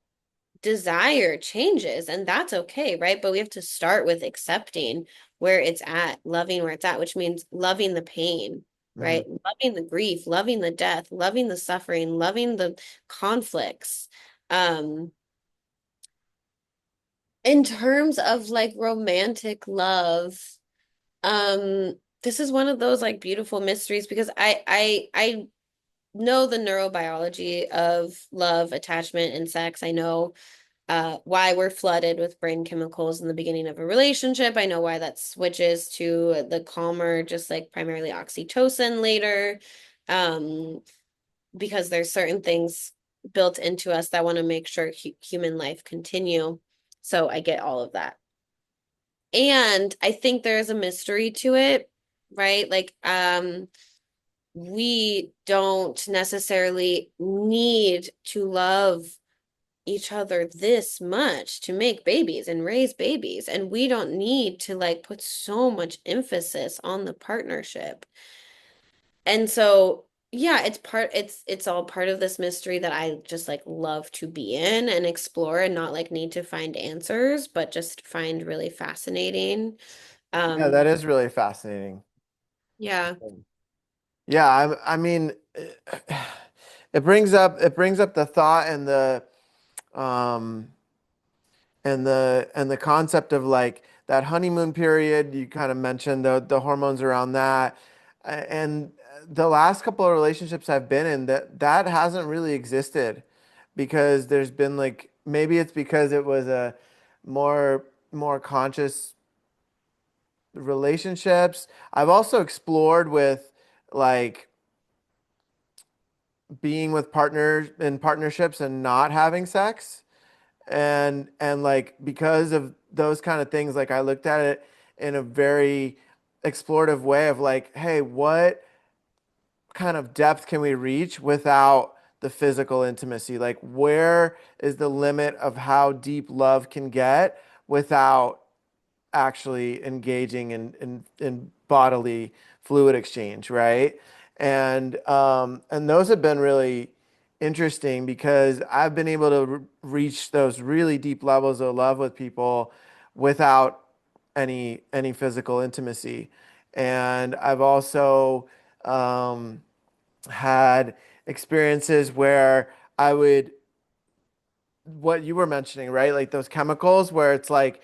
desire changes, and that's okay, right? But we have to start with accepting where it's at, loving where it's at, which means loving the pain, Hmm. right? Loving the grief, loving the death, loving the suffering, loving the conflicts. Um, in terms of like romantic love, this is one of those like beautiful mysteries because I know the neurobiology of love, attachment, and sex. I know why we're flooded with brain chemicals in the beginning of a relationship. I know why that switches to the calmer, just like primarily oxytocin later, um, because there's certain things built into us that want to make sure human life continue. So I get all of that. And I think there's a mystery to it, right? Like, we don't necessarily need to love each other this much to make babies and raise babies. And we don't need to like put so much emphasis on the partnership. And so, yeah, it's all part of this mystery that I just like love to be in and explore and not like need to find answers, but just find really fascinating. Yeah, Um, that is really fascinating. yeah. Yeah, I mean, it brings up the thought um and the concept of like that honeymoon period. You kind of mentioned the hormones around that. And the last couple of relationships I've been in, that hasn't really existed because there's been like, maybe it's because it was a more conscious relationships. I've also explored with like being with partners in partnerships and not having sex, and like because of those kind of things, like I looked at it in a very explorative way of like, hey, what kind of depth can we reach without the physical intimacy? Like, where is the limit of how deep love can get without actually engaging in bodily fluid exchange, right? And those have been really interesting because I've been able to reach those really deep levels of love with people without any physical intimacy. And I've also had experiences where I would, what you were mentioning, right? Like those chemicals where it's like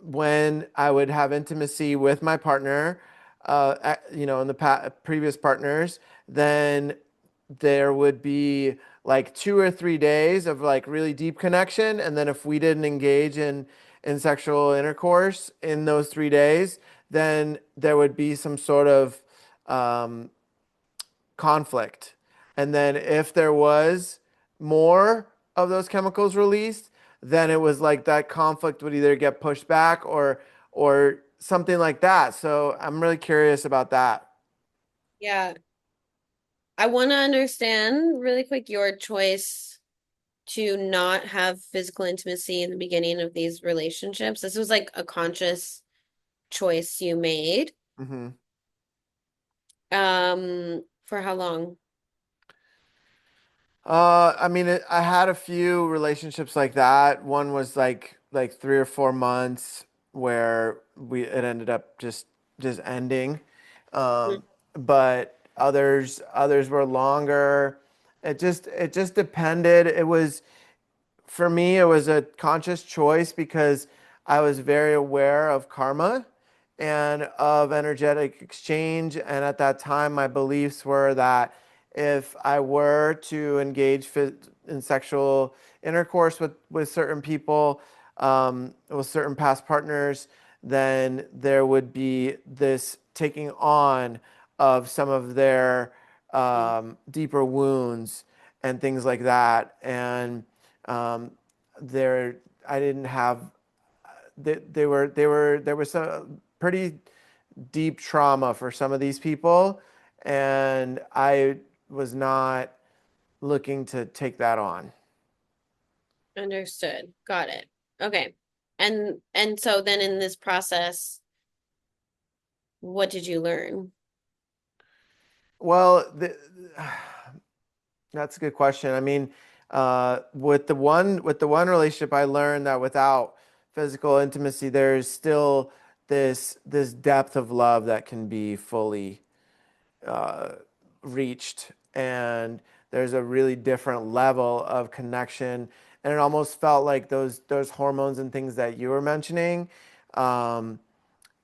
when I would have intimacy with my partner, in the previous partners, then there would be like 2 or 3 days of like really deep connection, and then if we didn't engage in sexual intercourse in those 3 days, then there would be some sort of um, conflict. And then if there was more of those chemicals released, then it was like that conflict would either get pushed back or something like that. So I'm really curious about that. Yeah. I want to understand really quick your choice to not have physical intimacy in the beginning of these relationships. This was like a conscious choice you made. Hmm. For how long? I mean, I had a few relationships like that. One was like 3 or 4 months where we it ended up just ending. Mm, But others were longer. It just depended. It was for me, it was a conscious choice because I was very aware of karma and of energetic exchange. And at that time, my beliefs were that if I were to engage in sexual intercourse with certain people, with certain past partners, then there would be this taking on of some of their mm. deeper wounds and things like that. And um, there, I didn't have. There was some pretty deep trauma for some of these people, and I was not looking to take that on. Understood. Got it. Okay. And so then in this process, what did you learn? Well, that's a good question. I mean, with the one relationship, I learned that without physical intimacy, there's still this depth of love that can be fully uh, reached, and there's a really different level of connection. And it almost felt like those hormones and things that you were mentioning. Um,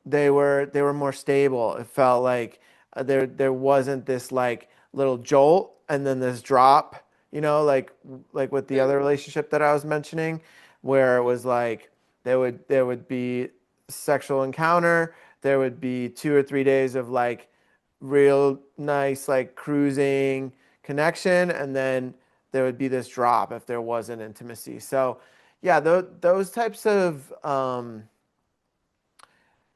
they were more stable. It felt like there wasn't this like little jolt and then this drop, like with the Mm, other relationship that I was mentioning, where it was like there would be sexual encounter, there would be 2 or 3 days of like real nice like cruising connection, and then there would be this drop if there wasn't intimacy. So yeah, those types of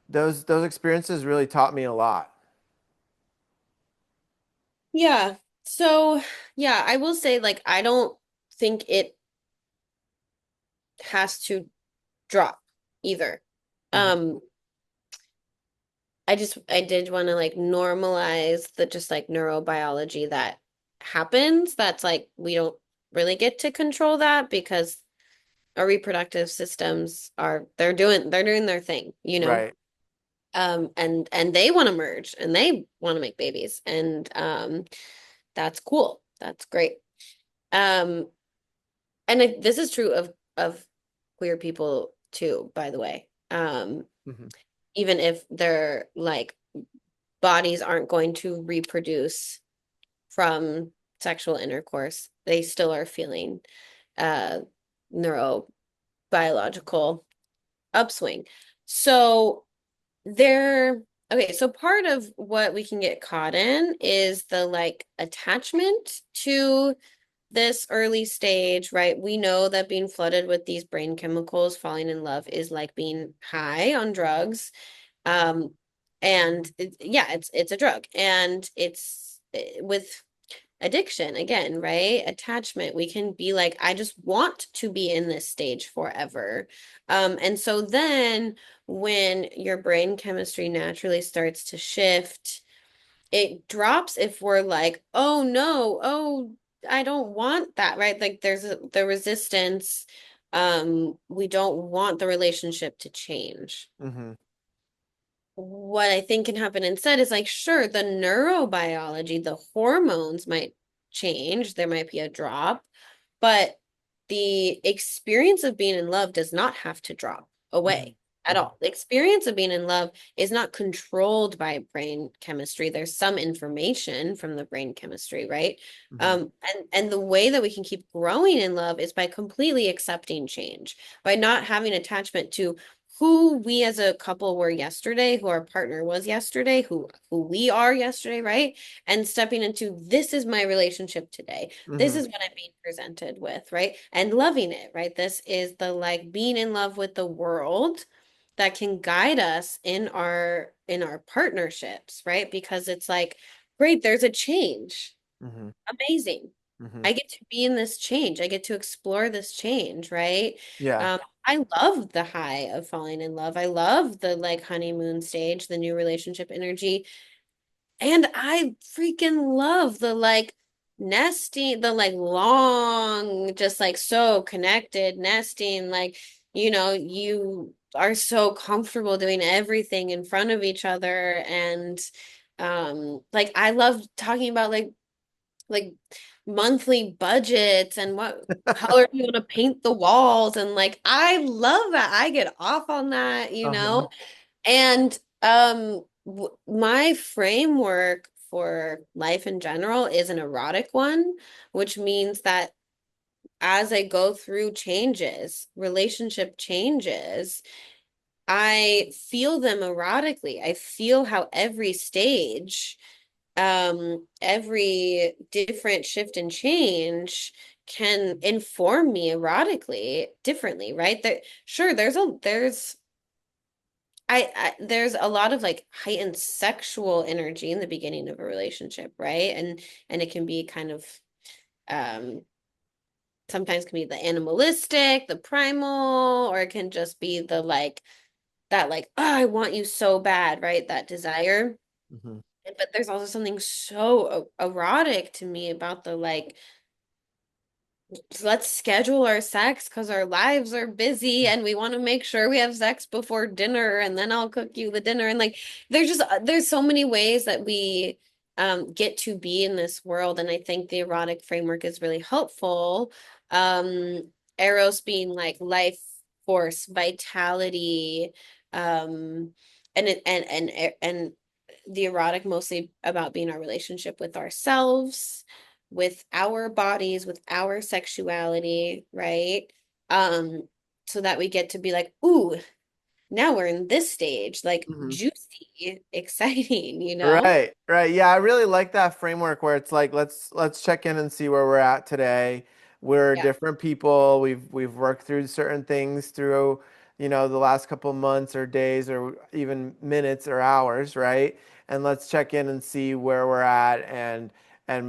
those experiences really taught me a lot. yeah. So, yeah, I will say like I don't think it has to drop either. Hmm. Um, I did want to like normalize the just like neurobiology that happens. That's like we don't really get to control that because our reproductive systems are they're doing their thing, you know. Right. And they want to merge and they want to make babies and that's cool. That's great. Um this is true of queer people too, by the way. Hmm. Even if their like bodies aren't going to reproduce from sexual intercourse, they still are feeling uh neurobiological upswing. So there, okay, so part of what we can get caught in is the like attachment to this early stage, right? We know that being flooded with these brain chemicals, falling in love is like being high on drugs. Um, and yeah, it's a drug, and it's with addiction again, right? Attachment. We can be like, I just want to be in this stage forever. And so then when your brain chemistry naturally starts to shift, it drops if we're like, oh no, oh, I don't want that, right? Like the resistance. We don't want the relationship to change. Hmm. What I think can happen instead is like, sure, the neurobiology, the hormones might change. There might be a drop, but the experience of being in love does not have to drop Hmm. away at Hmm. all. The experience of being in love is not controlled by brain chemistry. There's some information from the brain chemistry, right? Hmm. And the way that we can keep growing in love is by completely accepting change, by not having attachment to who we as a couple were yesterday, who our partner was yesterday, who we are yesterday, right? And stepping into this is my relationship today. This Hmm. is what I'm being presented with, right? And loving it, right? This is the like being in love with the world that can guide us in our partnerships, right? Because it's like, great, there's a change. Mm-hmm. Amazing. Mm-hmm. I get to be in this change. I get to explore this change, right? Yeah. I love the high of falling in love. I love the like honeymoon stage, the new relationship energy. And I freaking love the like nesting, the like long, just like so connected nesting. Like, you are so comfortable doing everything in front of each other. And like I love talking about like monthly budgets and what color you want to paint the walls. And like I love that. I get off on that, Uh-huh. and my framework for life in general is an erotic one, which means that as I go through changes, relationship changes, I feel them erotically. I feel how every stage, every different shift and change can inform me erotically differently, right? Sure, there's a lot of like heightened sexual energy in the beginning of a relationship, right? And it can be kind of um sometimes can be the animalistic, the primal, or it can just be the like that like, oh, I want you so bad, right? That desire. Mm-hmm. But there's also something so erotic to me about the like, let's schedule our sex because our lives are busy and we want to make sure we have sex before dinner and then I'll cook you the dinner. And like there's so many ways that we get to be in this world. And I think the erotic framework is really helpful. Eros being like life force, vitality, and the erotic mostly about being our relationship with ourselves, with our bodies, with our sexuality, right? Um, so that we get to be like, ooh, now we're in this stage, like Mm-hmm. juicy, exciting, you know? Right, right. Yeah, I really like that framework where it's like let's check in and see where we're at today. We're Yeah. different people. We've worked through certain things through, the last couple of months or days or even minutes or hours, right? And let's check in and see where we're at and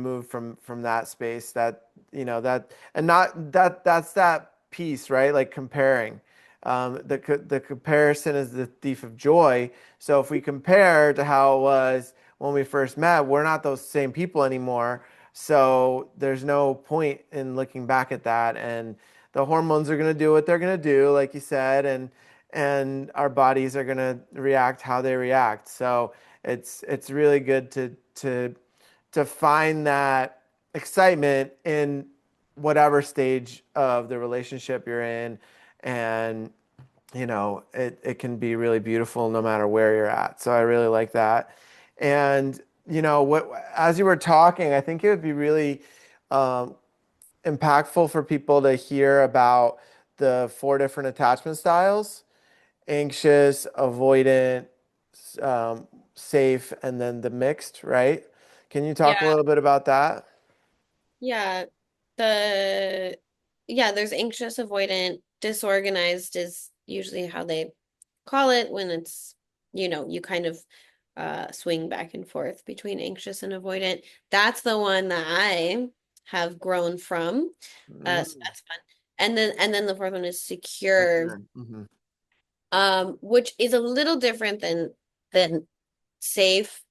move from that space that, that and not that that's that piece, right? Like comparing. The comparison is the thief of joy. So if we compare to how it was when we first met, we're not those same people anymore. So there's no point in looking back at that. And the hormones are going to do what they're going to do, like you said, and our bodies are going to react how they react. So it's really good to find that excitement in whatever stage of the relationship you're in, and it can be really beautiful no matter where you're at. So I really like that. And what as you were talking, I think it would be really um, impactful for people to hear about the four different attachment styles: anxious, avoidant, safe, and then the mixed, right? Can you talk a Yeah. little bit about that? Yeah. The yeah, there's anxious, avoidant, disorganized is usually how they call it when it's, you kind of swing back and forth between anxious and avoidant. That's the one that I have grown from. So Mm, that's fun. And then the fourth one is secure, secure. Hmm. which is a little different than safe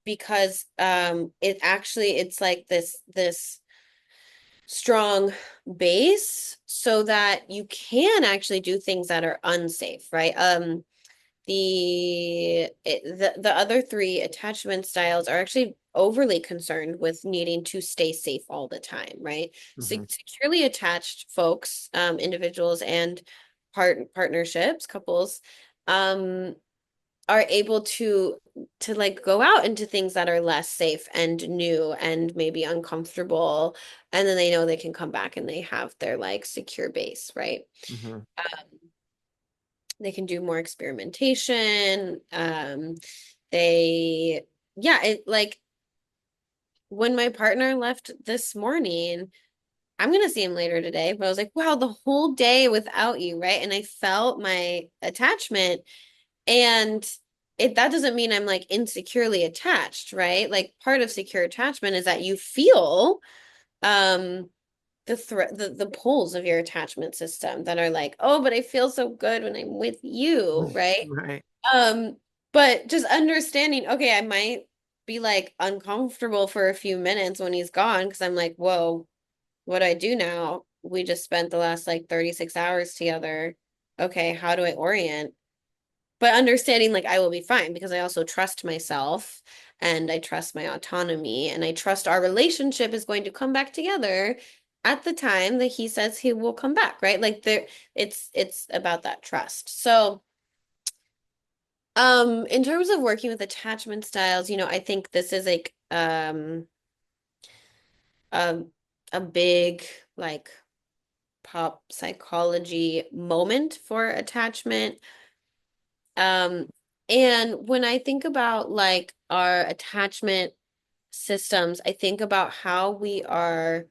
because it's like this strong base so that you can actually do things that are unsafe, right? The other three attachment styles are actually overly concerned with needing to stay safe all the time, right? Hmm. Securely attached folks, individuals and partnerships, couples, um, are able to like go out into things that are less safe and new and maybe uncomfortable, and then they know they can come back and they have their like secure base, right? Hmm. Um, they can do more experimentation. They, yeah, it like when my partner left this morning, I'm gonna see him later today, but I was like, wow, the whole day without you, right? And I felt my attachment. And that doesn't mean I'm like insecurely attached, right? Like part of secure attachment is that you feel um the pulls of your attachment system that are like, oh, but I feel so good when I'm with you, right? Right. Um, but just understanding, okay, I might be like uncomfortable for a few minutes when he's gone because I'm like, whoa, what do I do now? We just spent the last like 36 hours together. Okay, how do I orient? But understanding like I will be fine because I also trust myself and I trust my autonomy and I trust our relationship is going to come back together at the time that he says he will come back, right? Like there it's about that trust. So, in terms of working with attachment styles, I think this is like a a big like pop psychology moment for attachment. Um, and when I think about like our attachment systems, I think about how we are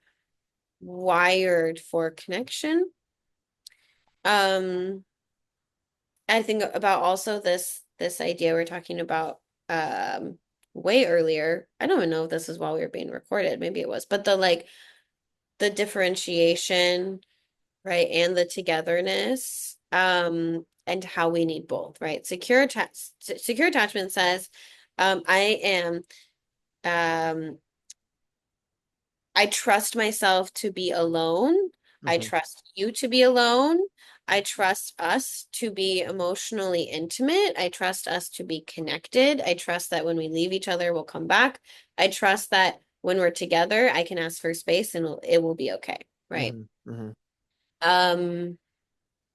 wired for connection. Um, I think about also this idea we're talking about um way earlier. I don't even know if this is while we were being recorded. Maybe it was, but the differentiation, right, and the togetherness, and how we need both, right? Secure attachment says, I am um I trust myself to be alone. I Hmm. trust you to be alone. I trust us to be emotionally intimate. I trust us to be connected. I trust that when we leave each other, we'll come back. I trust that when we're together, I can ask for space and it will be okay, right? Hmm. Hmm. Um,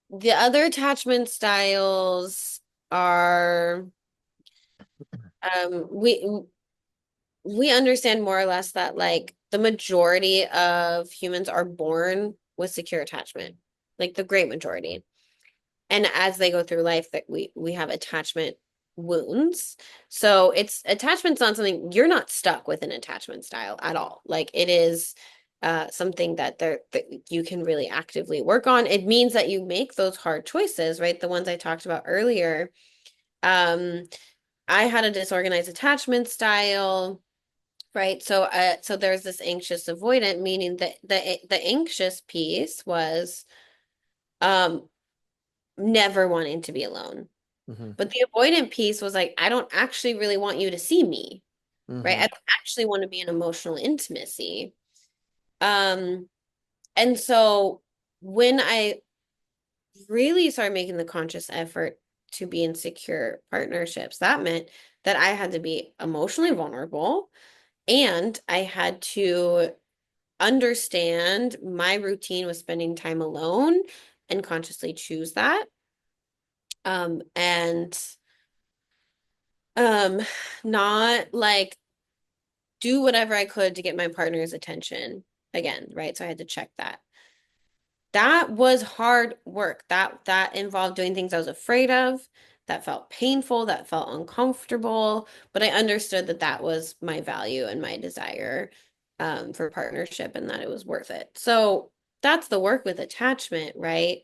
the other attachment styles are um we we understand more or less that like the majority of humans are born with secure attachment, like the great majority. And as they go through life, that we have attachment wounds. So it's attachment's not something you're not stuck with an attachment style at all. Like it is something that you can really actively work on. It means that you make those hard choices, right? The ones I talked about earlier. Um, I had a disorganized attachment style. Right. So there's this anxious avoidant, meaning that the anxious piece was um never wanting to be alone. Hmm. But the avoidant piece was like, I don't actually really want you to see me, right? I Hmm. don't actually want to be in emotional intimacy. Um, and so when I really started making the conscious effort to be in secure partnerships, that meant that I had to be emotionally vulnerable and I had to understand my routine was spending time alone and consciously choose that. And um not like do whatever I could to get my partner's attention again, right? So I had to check that. That was hard work. That involved doing things I was afraid of, that felt painful, that felt uncomfortable, but I understood that that was my value and my desire for partnership and that it was worth it. So that's the work with attachment, right?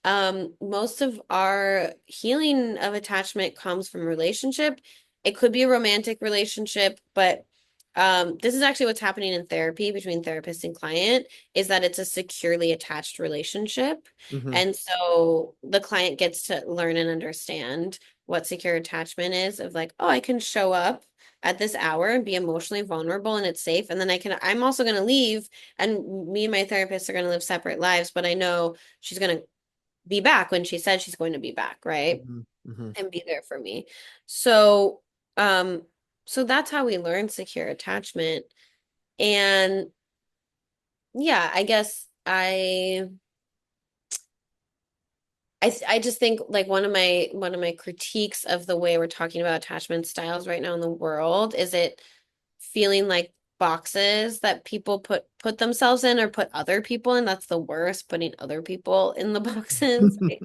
Most of our healing of attachment comes from relationship. It could be a romantic relationship, but this is actually what's happening in therapy between therapist and client is that it's a securely attached relationship. Hmm. And so the client gets to learn and understand what secure attachment is of like, oh, I can show up at this hour and be emotionally vulnerable and it's safe. And then I'm also going to leave and me and my therapist are going to live separate lives, but I know she's going to be back when she said she's going to be back, right? Hmm. Hmm. And be there for me. So, um, so that's how we learn secure attachment. And yeah, I guess I just think like one of my critiques of the way we're talking about attachment styles right now in the world is it feeling like boxes that people put themselves in or put other people in. That's the worst, putting other people in the boxes. Right?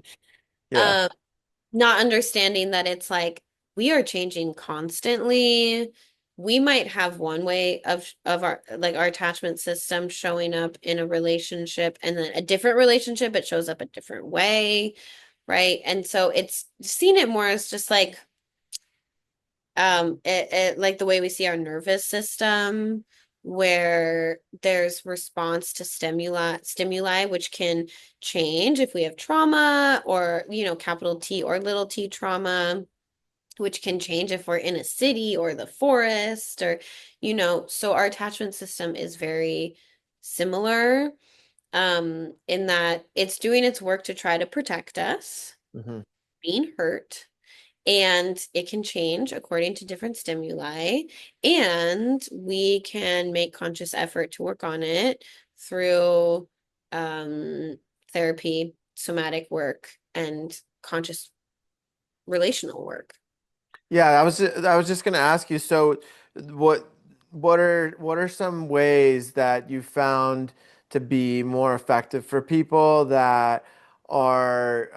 Yeah. Um, not understanding that it's like we are changing constantly. We might have one way of our like our attachment system showing up in a relationship and then a different relationship it shows up a different way, right? And so it's seen it more as just like Like the way we see our nervous system, where there's response to stimuli, which can change if we have trauma or, capital T or little t trauma, which can change if we're in a city or the forest or, so our attachment system is very similar, in that it's doing its work to try to protect us Hmm. being hurt, and it can change according to different stimuli, and we can make conscious effort to work on it through um, therapy, somatic work, and conscious relational work. Yeah, I was just gonna ask you, so what what are some ways that you found to be more effective for people that are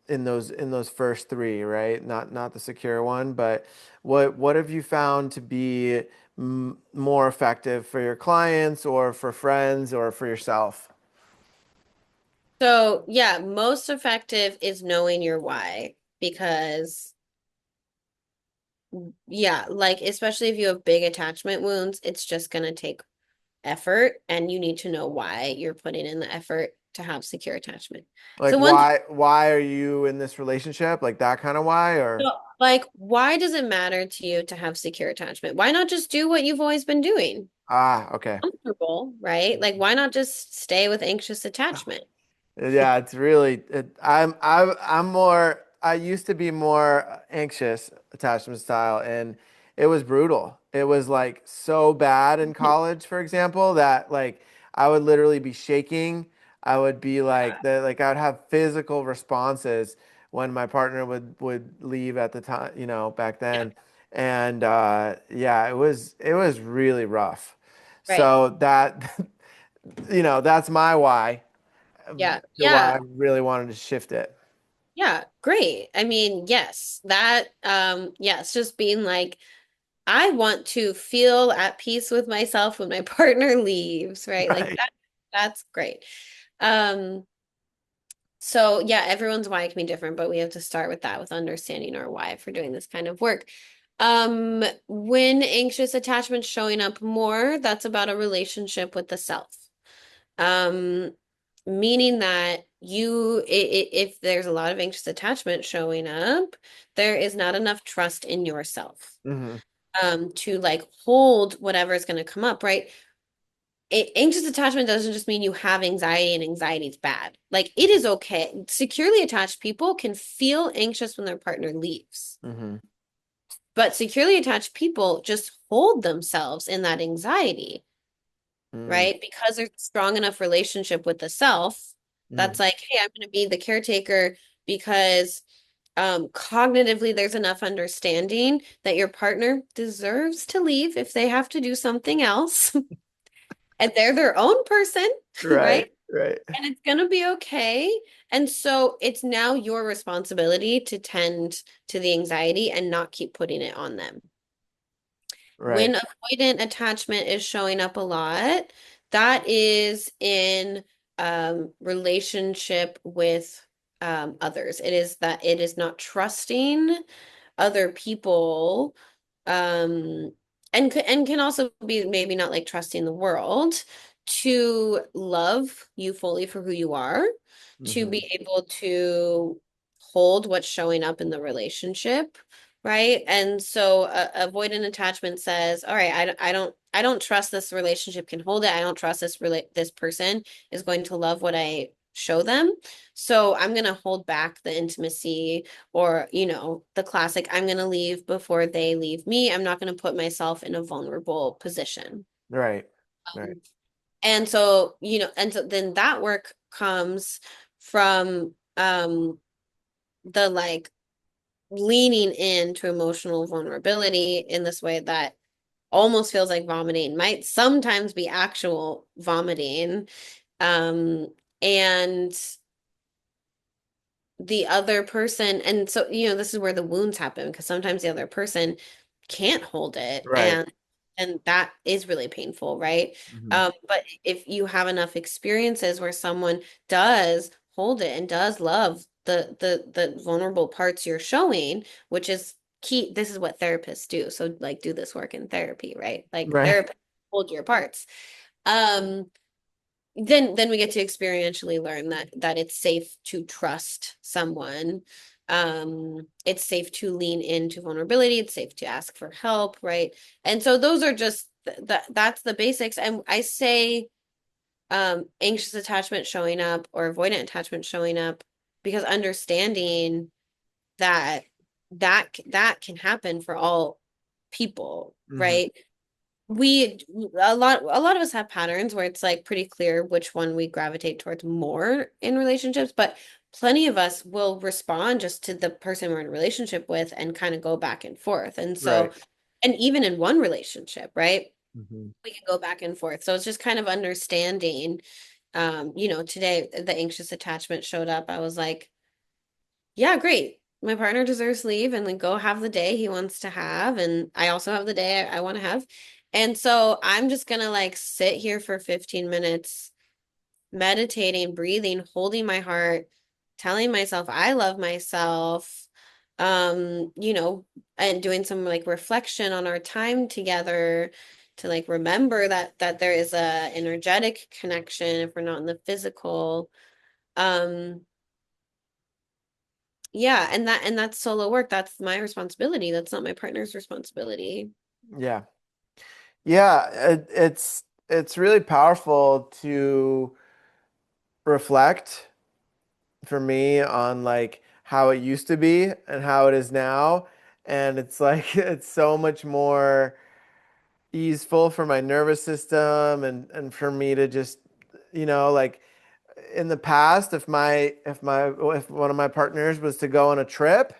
in those first three, right? Not the secure one, but what have you found to be more effective for your clients or for friends or for yourself? So, yeah, most effective is knowing your why, because yeah, like especially if you have big attachment wounds, it's just going to take effort, and you need to know why you're putting in the effort to have secure attachment. Like So one thing, why are you in this relationship? Like that kind of why or like, why does it matter to you to have secure attachment? Why not just do what you've always been doing? okay. Comfortable, right? Like, why not just stay with anxious attachment? Yeah, it's really I'm more I used to be more anxious attachment style and it was brutal. It was like so bad in college, for example, that like I would literally be shaking. I would be like I would have physical responses when my partner would leave at the time, back Yeah, then. And yeah, it was really rough. right. So that that's my why Yeah, to why yeah, I really wanted to shift it. yeah. Great. I mean, yes, that, yes, just being like, I want to feel at peace with myself when my partner leaves, right? Like Right. that's great. Um, so yeah, everyone's why can be different, but we have to start with that, with understanding our why for doing this kind of work. When anxious attachment's showing up more, that's about a relationship with the self. Um, Meaning that if there's a lot of anxious attachment showing up, there is not enough trust in yourself, Hmm. to like hold whatever is going to come up, right? Anxious attachment doesn't just mean you have anxiety and anxiety is bad. Like, it is okay. Securely attached people can feel anxious when their partner leaves. Hmm. But securely attached people just hold themselves in that anxiety, Mm. right? Because there's a strong enough relationship with the self that's Hmm. like, hey, I'm going to be the caretaker because cognitively there's enough understanding that your partner deserves to leave if they have to do something else. And they're their own person, Right, right? right, And it's going to be okay. And so it's now your responsibility to tend to the anxiety and not keep putting it on them. right. When avoidant attachment is showing up a lot, that is in relationship with others. It is that it is not trusting other people, um and can also be maybe not like trusting the world to love you fully for who you are, to Hmm. be able to hold what's showing up in the relationship, right? And so avoidant attachment says, all right, I don't trust this relationship can hold it. I don't trust this person is going to love what I show them. So I'm going to hold back the intimacy, or, the classic, I'm going to leave before they leave me. I'm not going to put myself in a vulnerable position. Right, right. Um, and so, and so then that work comes from the like leaning into emotional vulnerability in this way that almost feels like vomiting, might sometimes be actual vomiting. Um, and the other person, and so this is where the wounds happen, because sometimes the other person can't hold it, Right. and that is really painful, right? Hmm. But if you have enough experiences where someone does hold it and does love the vulnerable parts you're showing, which is key, this is what therapists do. So like do this work in therapy, right? Like Right. therapists hold your parts. Um, then we get to experientially learn that it's safe to trust someone. It's safe to lean into vulnerability, it's safe to ask for help, right? And so those are just that's the basics. And I say anxious attachment showing up or avoidant attachment showing up because understanding that that can happen for all people, Hmm. right? We a lot of us have patterns where it's like pretty clear which one we gravitate towards more in relationships, but plenty of us will respond just to the person we're in a relationship with and kind of go back and forth. And so, Right. and even in one relationship, right? Hmm. We can go back and forth. So it's just kind of understanding. Today the anxious attachment showed up. I was like, yeah, great. My partner deserves leave and then go have the day he wants to have. And I also have the day I want to have. And so I'm just gonna like sit here for 15 minutes, meditating, breathing, holding my heart, telling myself I love myself, and doing some like reflection on our time together to like remember that there is a energetic connection if we're not in the physical. Um, Yeah, and that's solo work. That's my responsibility. That's not my partner's responsibility. Yeah. Yeah. It's really powerful to reflect for me on like how it used to be and how it is now. And it's like it's so much more easeful for my nervous system and for me to just, like in the past, if one of my partners was to go on a trip,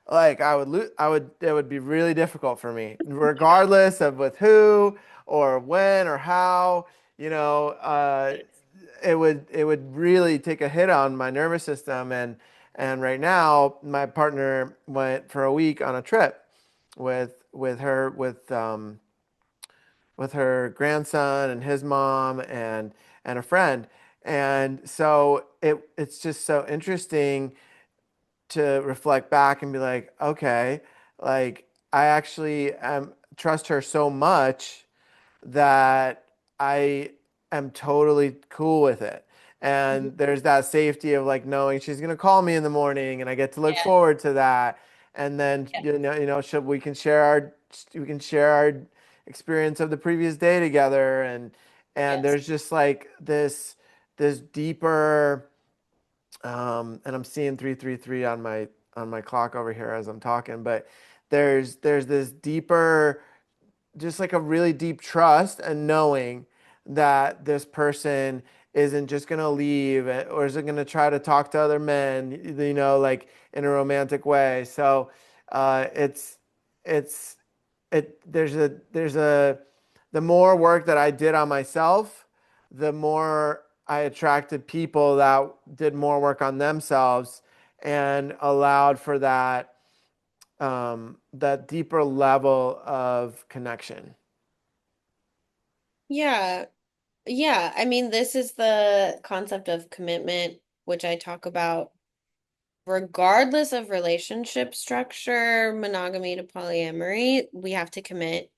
like it would be really difficult for me, regardless of with who or when or how, you know, uh, it would really take a hit on my nervous system. And right now my partner went for a week on a trip with her grandson and his mom and a friend. And so it's just so interesting to reflect back and be like, okay, like I actually trust her so much that I am totally cool with it. Mhm. And there's that safety of like knowing she's gonna call me in the morning, and I get to look Yeah, forward to that. And then yeah, should we can share our experience of the previous day together, and yes, there's just like this deeper, and I'm seeing 333 on my clock over here as I'm talking, but there's this deeper, just like a really deep trust and knowing that this person isn't just going to leave or isn't going to try to talk to other men, like in a romantic way. So it's it's there's a the more work that I did on myself, the more I attracted people that did more work on themselves and allowed for that deeper level of connection. yeah, yeah. I mean, this is the concept of commitment, which I talk about regardless of relationship structure, monogamy to polyamory. We have to commit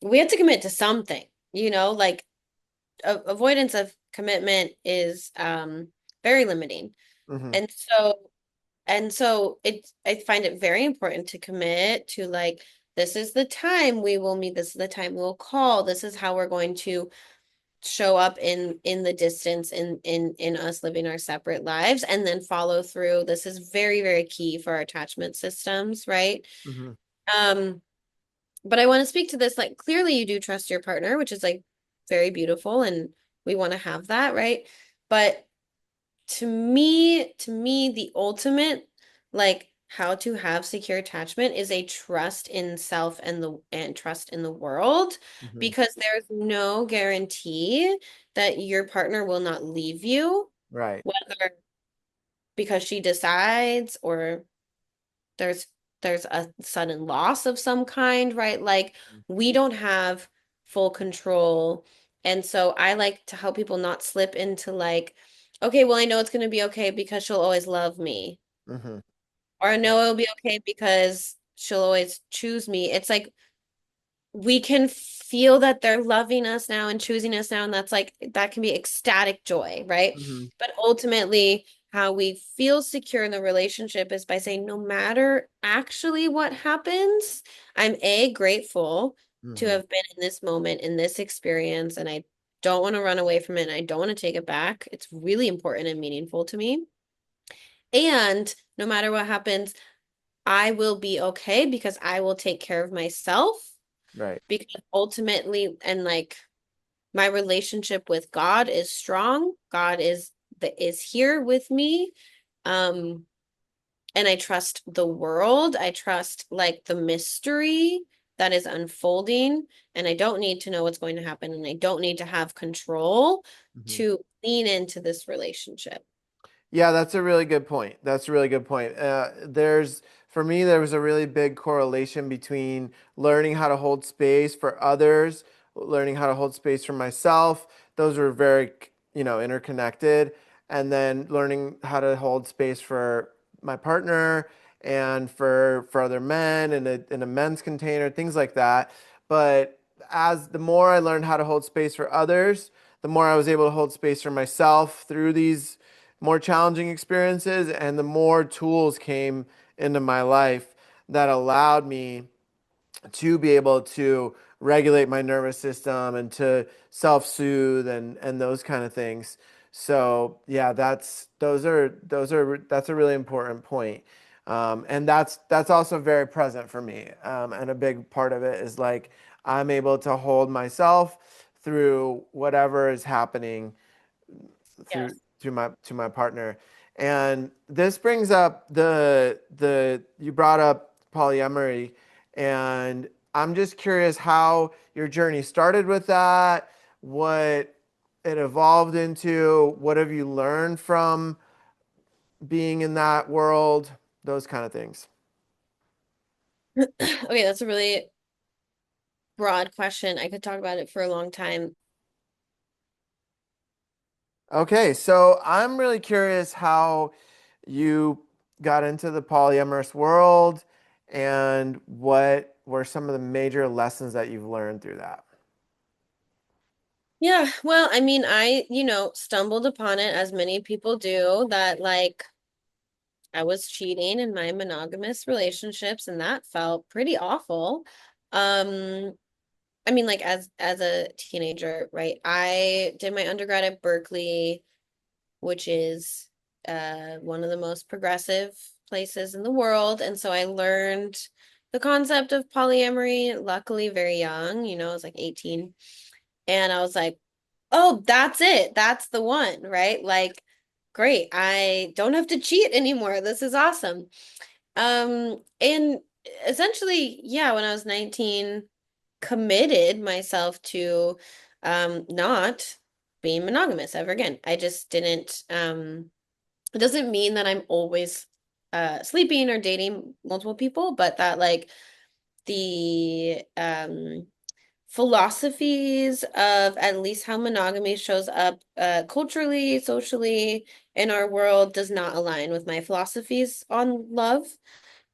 to something, like avoidance of commitment is very limiting. Hmm. And so I find it very important to commit to like this is the time we will meet, this is the time we'll call, this is how we're going to show up in the distance in us living our separate lives and then follow through. This is very, very key for our attachment systems, right? Hmm. Um, but I want to speak to this like clearly you do trust your partner, which is like very beautiful and we want to have that, right? But to me, the ultimate, like how to have secure attachment is a trust in self and trust in the world, Hmm. because there's no guarantee that your partner will not leave you, Right. whether because she decides or there's there's a sudden loss of some kind, right? Like we don't have full control. And so I like to help people not slip into like, okay, well, I know it's going to be okay because she'll always love me. Hmm. Or I know it'll be okay because she'll always choose me. It's like we can feel that they're loving us now and choosing us now, and that's like that can be ecstatic joy, right? Hmm. But ultimately, how we feel secure in the relationship is by saying, no matter actually what happens, I'm grateful to Hmm. have been in this moment, in this experience, and I don't want to run away from it, and I don't want to take it back. It's really important and meaningful to me. And no matter what happens, I will be okay because I will take care of myself, Right. because ultimately, and like my relationship with God is strong. God is here with me. Um, and I trust the world. I trust like the mystery that is unfolding, and I don't need to know what's going to happen, and I don't need to have control Hmm. to lean into this relationship. Yeah, that's a really good point. That's a really good point. For me, there was a really big correlation between learning how to hold space for others, learning how to hold space for myself. Those were very, interconnected. And then learning how to hold space for my partner and for other men in a men's container, things like that. But as the more I learned how to hold space for others, the more I was able to hold space for myself through these more challenging experiences, and the more tools came into my life that allowed me to be able to regulate my nervous system and to self-soothe and those kind of things. So yeah, that's a really important point. And that's also very present for me. And a big part of it is like I'm able to hold myself through whatever is happening through Yes. to my partner. And this brings up the you brought up polyamory, and I'm just curious how your journey started with that, what it evolved into, what have you learned from being in that world, those kind of things. Okay, that's a really broad question. I could talk about it for a long time. Okay, so I'm really curious how you got into the polyamorous world and what were some of the major lessons that you've learned through that. Yeah, well, I mean, stumbled upon it as many people do, that like I was cheating in my monogamous relationships, and that felt pretty awful. Um, I mean, like as a teenager, right? I did my undergrad at Berkeley, which is one of the most progressive places in the world, and so I learned the concept of polyamory, luckily very young, I was like 18. And I was like, oh, that's it. That's the one, right? Like, great. I don't have to cheat anymore. This is awesome. And essentially, yeah, when I was 19, committed myself to not being monogamous ever again. I just didn't it doesn't mean that I'm always sleeping or dating multiple people, but that like the philosophies of at least how monogamy shows up culturally, socially in our world does not align with my philosophies on love.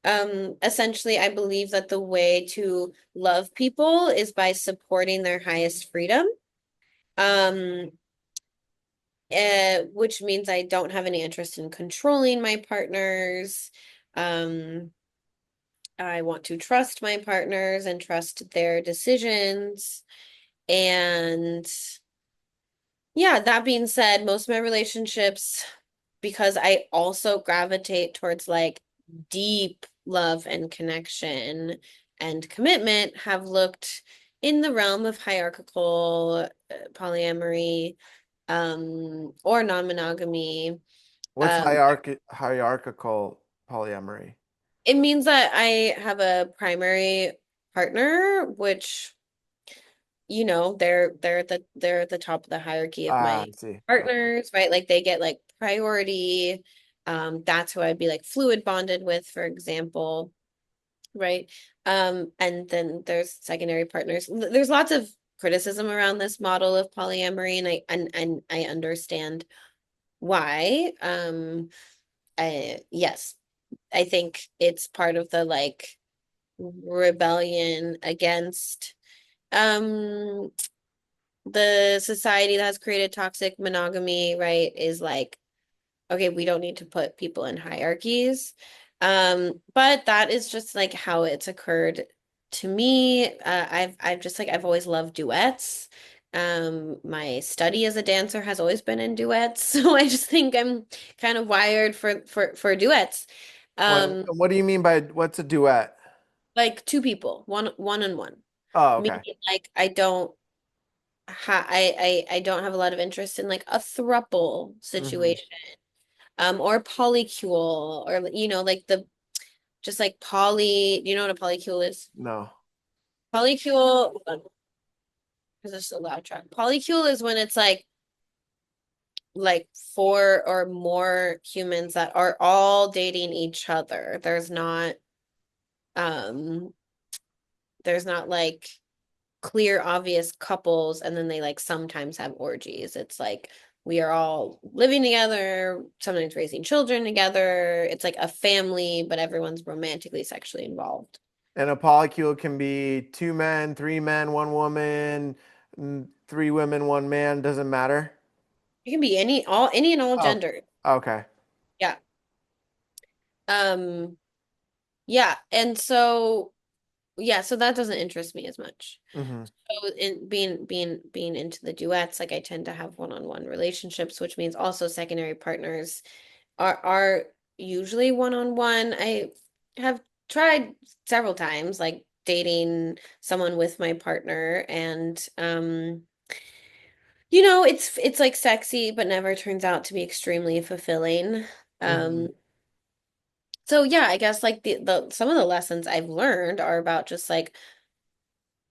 Essentially, I believe that the way to love people is by supporting their highest freedom. Um, which means I don't have any interest in controlling my partners. Um, I want to trust my partners and trust their decisions. And yeah, that being said, most of my relationships, because I also gravitate towards like deep love and connection and commitment, have looked in the realm of hierarchical polyamory, or non-monogamy. What's Um, hierarchical polyamory? it means that I have a primary partner, which they're at the top of the hierarchy of Ah, my I see. Okay. partners, right? Like they get like priority. That's who I'd be like fluid bonded with, for example, right? And then there's secondary partners. There's lots of criticism around this model of polyamory, and I understand why. Yes, I think it's part of the like rebellion against um the society that has created toxic monogamy, right, is like, okay, we don't need to put people in hierarchies. But that is just like how it's occurred to me. I've just like I've always loved duets. My study as a dancer has always been in duets, so I just think I'm kind of wired for duets. Um, What do you mean by what's a duet? like two people, one on one. Oh, okay. Meaning like I don't have a lot of interest in like a throuple Hmm. situation. Or polycule, or like the just like you know what a polycule is? No. Polycule, hold on, because this is a loud track. Polycule is when it's like four or more humans that are all dating each other. Um there's not like clear, obvious couples, and then they like sometimes have orgies. It's like we are all living together, sometimes raising children together. It's like a family, but everyone's romantically, sexually involved. And a polycule can be two men, three men, one woman, three women, one man. Doesn't matter. It can be any and all Oh, genders. okay. Yeah. Um, yeah. And so yeah, so that doesn't interest me as much. Hmm. So in being into the duets, like I tend to have one-on-one relationships, which means also secondary partners are usually one-on-one. I have tried several times, like dating someone with my partner, and it's like sexy, but never turns out to be extremely fulfilling. Hmm. Um, so yeah, I guess like the some of the lessons I've learned are about just like,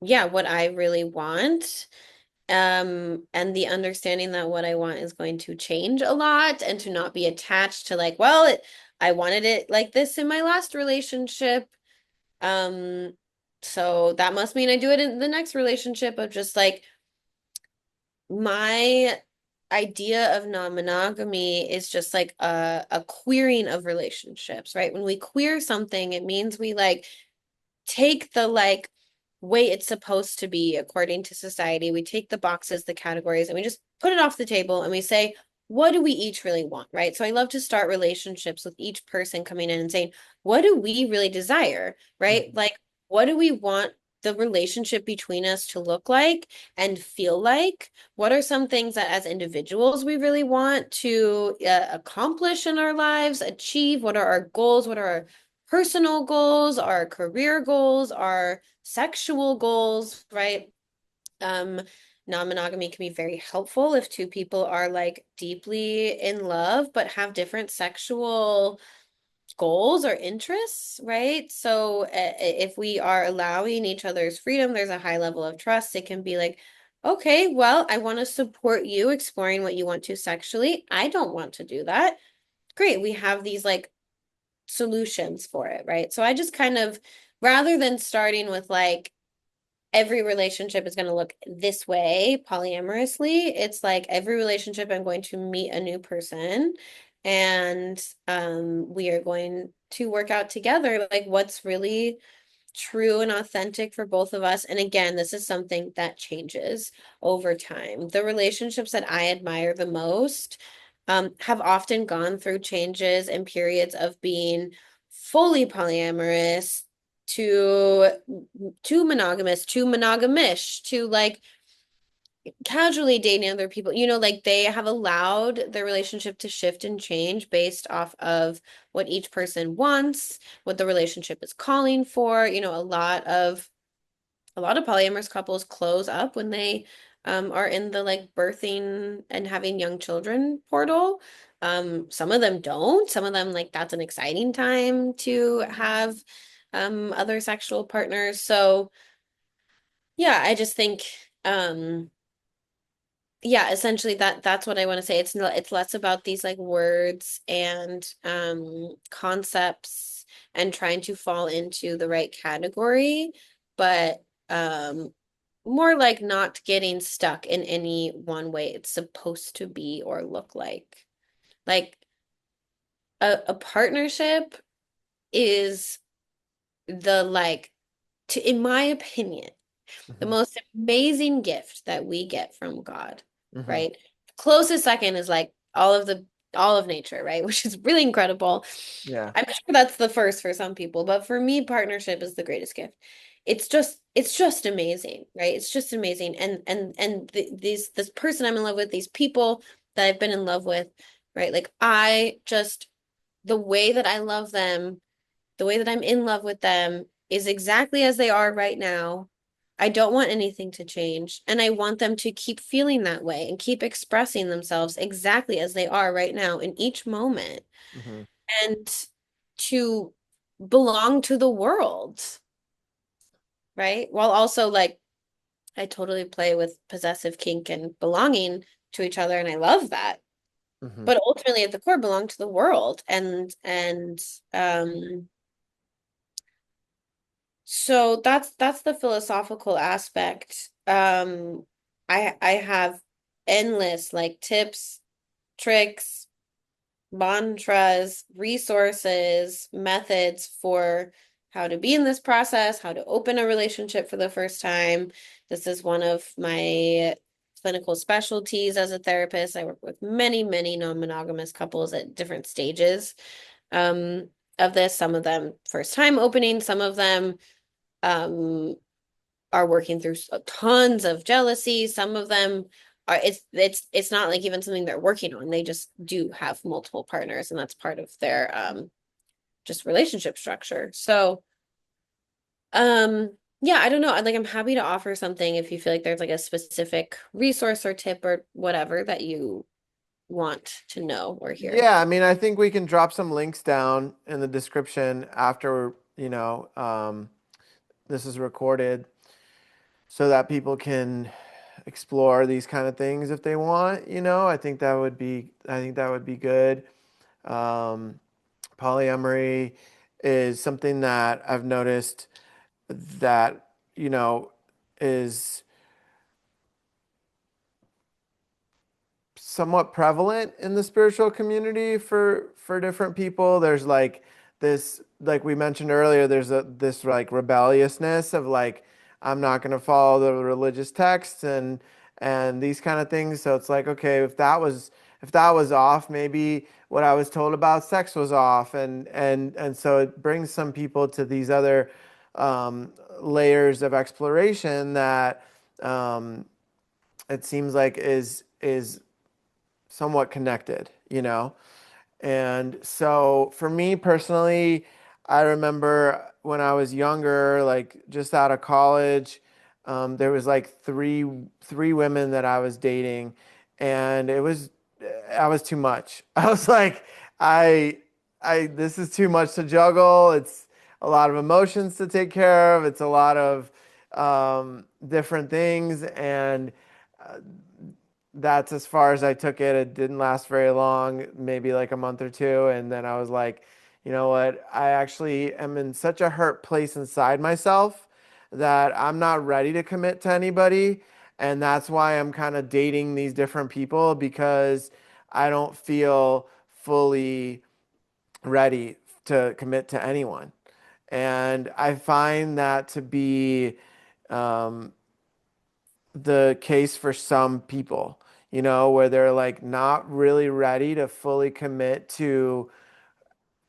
yeah, what I really want. And the understanding that what I want is going to change a lot, and to not be attached to like, well, I wanted it like this in my last relationship. Um, so that must mean I do it in the next relationship, of just like my idea of non-monogamy is just like a queering of relationships, right? When we queer something, it means we like take the like way it's supposed to be according to society. We take the boxes, the categories, and we just put it off the table, and we say, what do we each really want, right? So I love to start relationships with each person coming in and saying, what do we really desire, right? Hmm. Like, what do we want the relationship between us to look like and feel like? What are some things that as individuals we really want to accomplish in our lives, achieve? What are our goals? What are our personal goals, our career goals, our sexual goals, right? Um, Non-monogamy can be very helpful if two people are like deeply in love but have different sexual goals or interests, right? So if we are allowing each other's freedom, there's a high level of trust. It can be like, okay, well, I want to support you exploring what you want to sexually. I don't want to do that. Great. We have these like solutions for it, right? So I just kind of, rather than starting with like every relationship is going to look this way polyamorously, it's like every relationship I'm going to meet a new person, and we are going to work out together like what's really true and authentic for both of us. And again, this is something that changes over time. The relationships that I admire the most have often gone through changes and periods of being fully polyamorous to monogamous to monogamish to like casually dating other people. Like they have allowed their relationship to shift and change based off of what each person wants, what the relationship is calling for. A lot of polyamorous couples close up when they are in the like birthing and having young children portal. Some of them don't. Some of them like that's an exciting time to have other sexual partners. So yeah, I just think yeah, essentially that's what I want to say. It's less about these like words and concepts and trying to fall into the right category, but more like not getting stuck in any one way it's supposed to be or look like. Like a partnership is the like in my opinion, the Hmm. most amazing gift that we get from God, Hmm. right? Closest second is like all of nature, right? Which is really incredible. Yeah. I'm sure that's the first for some people, but for me, partnership is the greatest gift. It's just amazing, right? It's just amazing. And this person I'm in love with, these people that I've been in love with, right? Like I just the way that I love them, the way that I'm in love with them is exactly as they are right now. I don't want anything to change. And I want them to keep feeling that way and keep expressing themselves exactly as they are right now in each moment Hmm. and to belong to the world, right? While also like I totally play with possessive kink and belonging to each other, and I love that. Hmm. But ultimately at the core belong to the world. Um So that's the philosophical aspect. I have endless like tips, tricks, mantras, resources, methods for how to be in this process, how to open a relationship for the first time. This is one of my clinical specialties as a therapist. I work with many, many non-monogamous couples at different stages um of this. Some of them first time opening, some of them um are working through tons of jealousy. Some of them are it's not like even something they're working on. They just do have multiple partners and that's part of their just relationship structure. So yeah, I don't know. I'm happy to offer something if you feel like there's like a specific resource or tip or whatever that you want to know or hear. Yeah, I mean, I think we can drop some links down in the description after, this is recorded so that people can explore these kind of things if they want, I think that would be good. Um, Polyamory is something that I've noticed that, you know, is somewhat prevalent in the spiritual community for different people. There's like this, like we mentioned earlier, there's this like rebelliousness of like I'm not going to follow the religious texts and these kind of things. So it's like, okay, if that was off, maybe what I was told about sex was off, and so it brings some people to these other um, layers of exploration that um, it seems like is somewhat connected, you know? And so for me personally, I remember when I was younger, like just out of college, there was like three women that I was dating, and I was too much. I was like, I this is too much to juggle. It's a lot of emotions to take care of. It's a lot of different things, and uh, that's as far as I took it. It didn't last very long, maybe like a month or two. And then I was like, you know what? I actually am in such a hurt place inside myself that I'm not ready to commit to anybody. And that's why I'm kind of dating these different people because I don't feel fully ready to commit to anyone. And I find that to be um, the case for some people, where they're like not really ready to fully commit to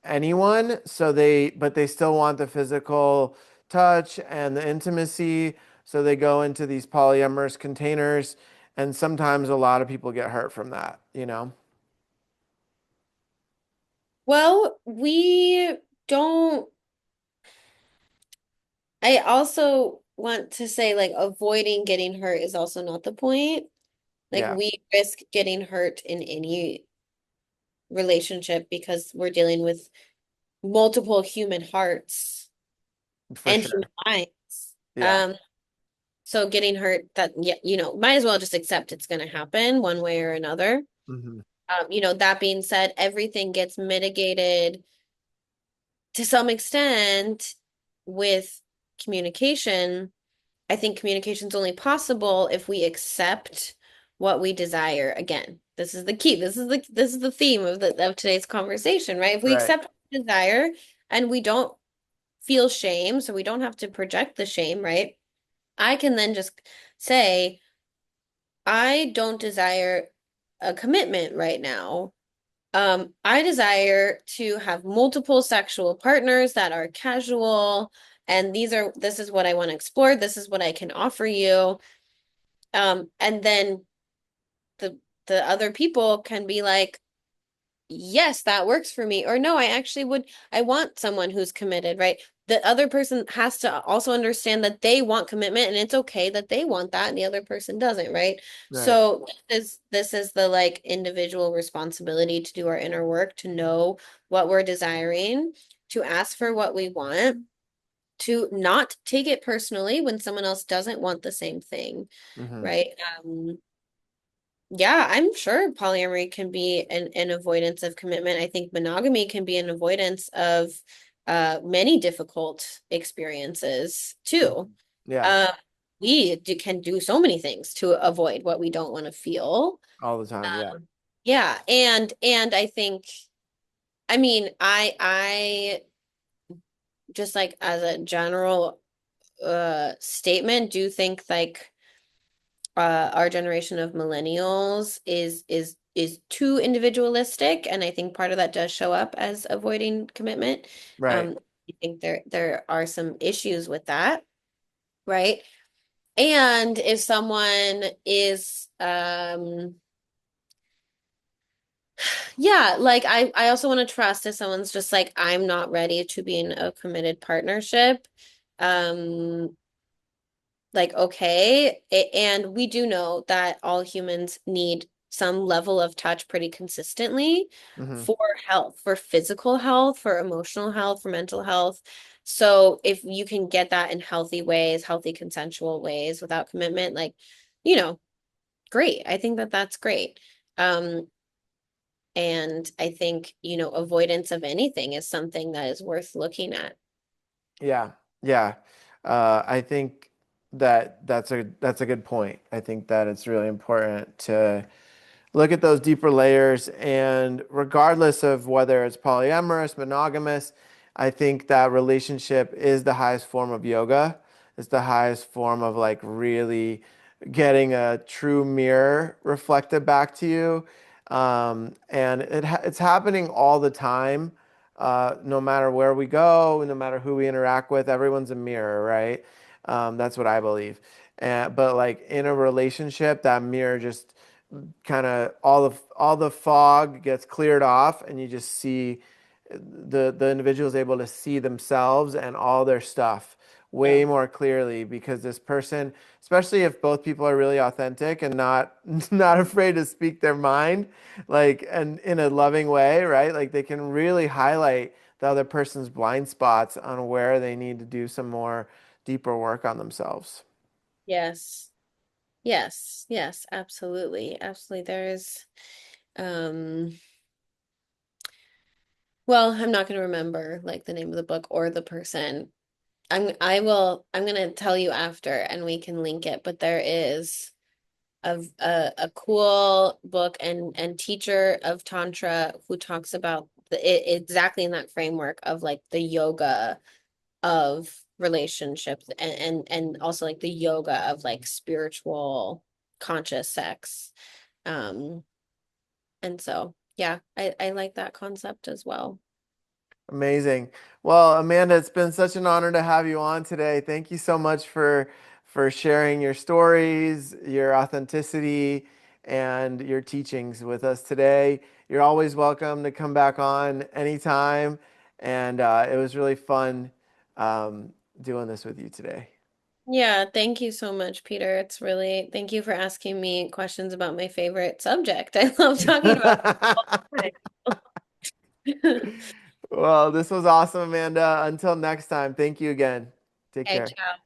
anyone. But they still want the physical touch and the intimacy. So they go into these polyamorous containers. And sometimes a lot of people get hurt from that. Well, we don't I also want to say like avoiding getting hurt is also not the point. Like Yeah, we risk getting hurt in any relationship because we're dealing with multiple human hearts for and human sure. minds. Yeah. So getting hurt that yeah, might as well just accept it's going to happen one way or another. Hmm. That being said, everything gets mitigated to some extent with communication. I think communication is only possible if we accept what we desire. Again, this is the key. This is the theme of today's conversation, right? If we Right. accept what we desire and we don't feel shame, so we don't have to project the shame, right? I can then just say, I don't desire a commitment right now. I desire to have multiple sexual partners that are casual, and this is what I want to explore. This is what I can offer you. And then the the other people can be like, yes, that works for me. Or no, I want someone who's committed, right? The other person has to also understand that they want commitment and it's okay that they want that and the other person doesn't, right? Right. So this is the like individual responsibility to do our inner work, to know what we're desiring, to ask for what we want, to not take it personally when someone else doesn't want the same thing, Hmm. right? Um, yeah, I'm sure polyamory can be an avoidance of commitment. I think monogamy can be an avoidance of many difficult experiences too. Yeah, Uh, can do so many things to avoid what we don't want to feel. all the time. Yeah. Yeah, and I think, I mean, I just like as a general statement, do think like our generation of millennials is too individualistic, and I think part of that does show up as avoiding commitment. Right. I think there are some issues with that, right? And if someone is yeah, like I also want to trust if someone's just like, I'm not ready to be in a committed partnership. Um like, okay, and we do know that all humans need some level of touch pretty consistently Hmm. for health, for physical health, for emotional health, for mental health. So if you can get that in healthy ways, healthy consensual ways without commitment, like, you know, great. I think that that's great. Um, and I think, avoidance of anything is something that is worth looking at. Yeah. Yeah. I think that's a good point. I think that it's really important to look at those deeper layers. And regardless of whether it's polyamorous, monogamous, I think that relationship is the highest form of yoga. It's the highest form of like really getting a true mirror reflected back to you. And it's happening all the time. No matter where we go, no matter who we interact with, everyone's a mirror, right? That's what I believe. But like in a relationship, that mirror just kind of all the fog gets cleared off and you just see the individual is able to see themselves and all their stuff Yeah. way more clearly because this person, especially if both people are really authentic and not not afraid to speak their mind, like and in a loving way, right? Like they can really highlight the other person's blind spots on where they need to do some more deeper work on themselves. Yes. Yes. Yes, absolutely. Absolutely. Um Well, I'm not going to remember like the name of the book or the person. I'm going to tell you after and we can link it, but there is a cool book and teacher of Tantra who talks about exactly in that framework of like the yoga of relationships and also like the yoga of like spiritual conscious sex. Um and so yeah, I like that concept as well. Amazing. Well, Amanda, it's been such an honor to have you on today. Thank you so much for sharing your stories, your authenticity, and your teachings with us today. You're always welcome to come back on anytime, and it was really fun doing this with you today. Yeah, thank you so much, Peter. Thank you for asking me questions about my favorite subject. I love talking about it all the time. Well, this was awesome, Amanda. Until next time, thank you again. Take Okay, care. ciao.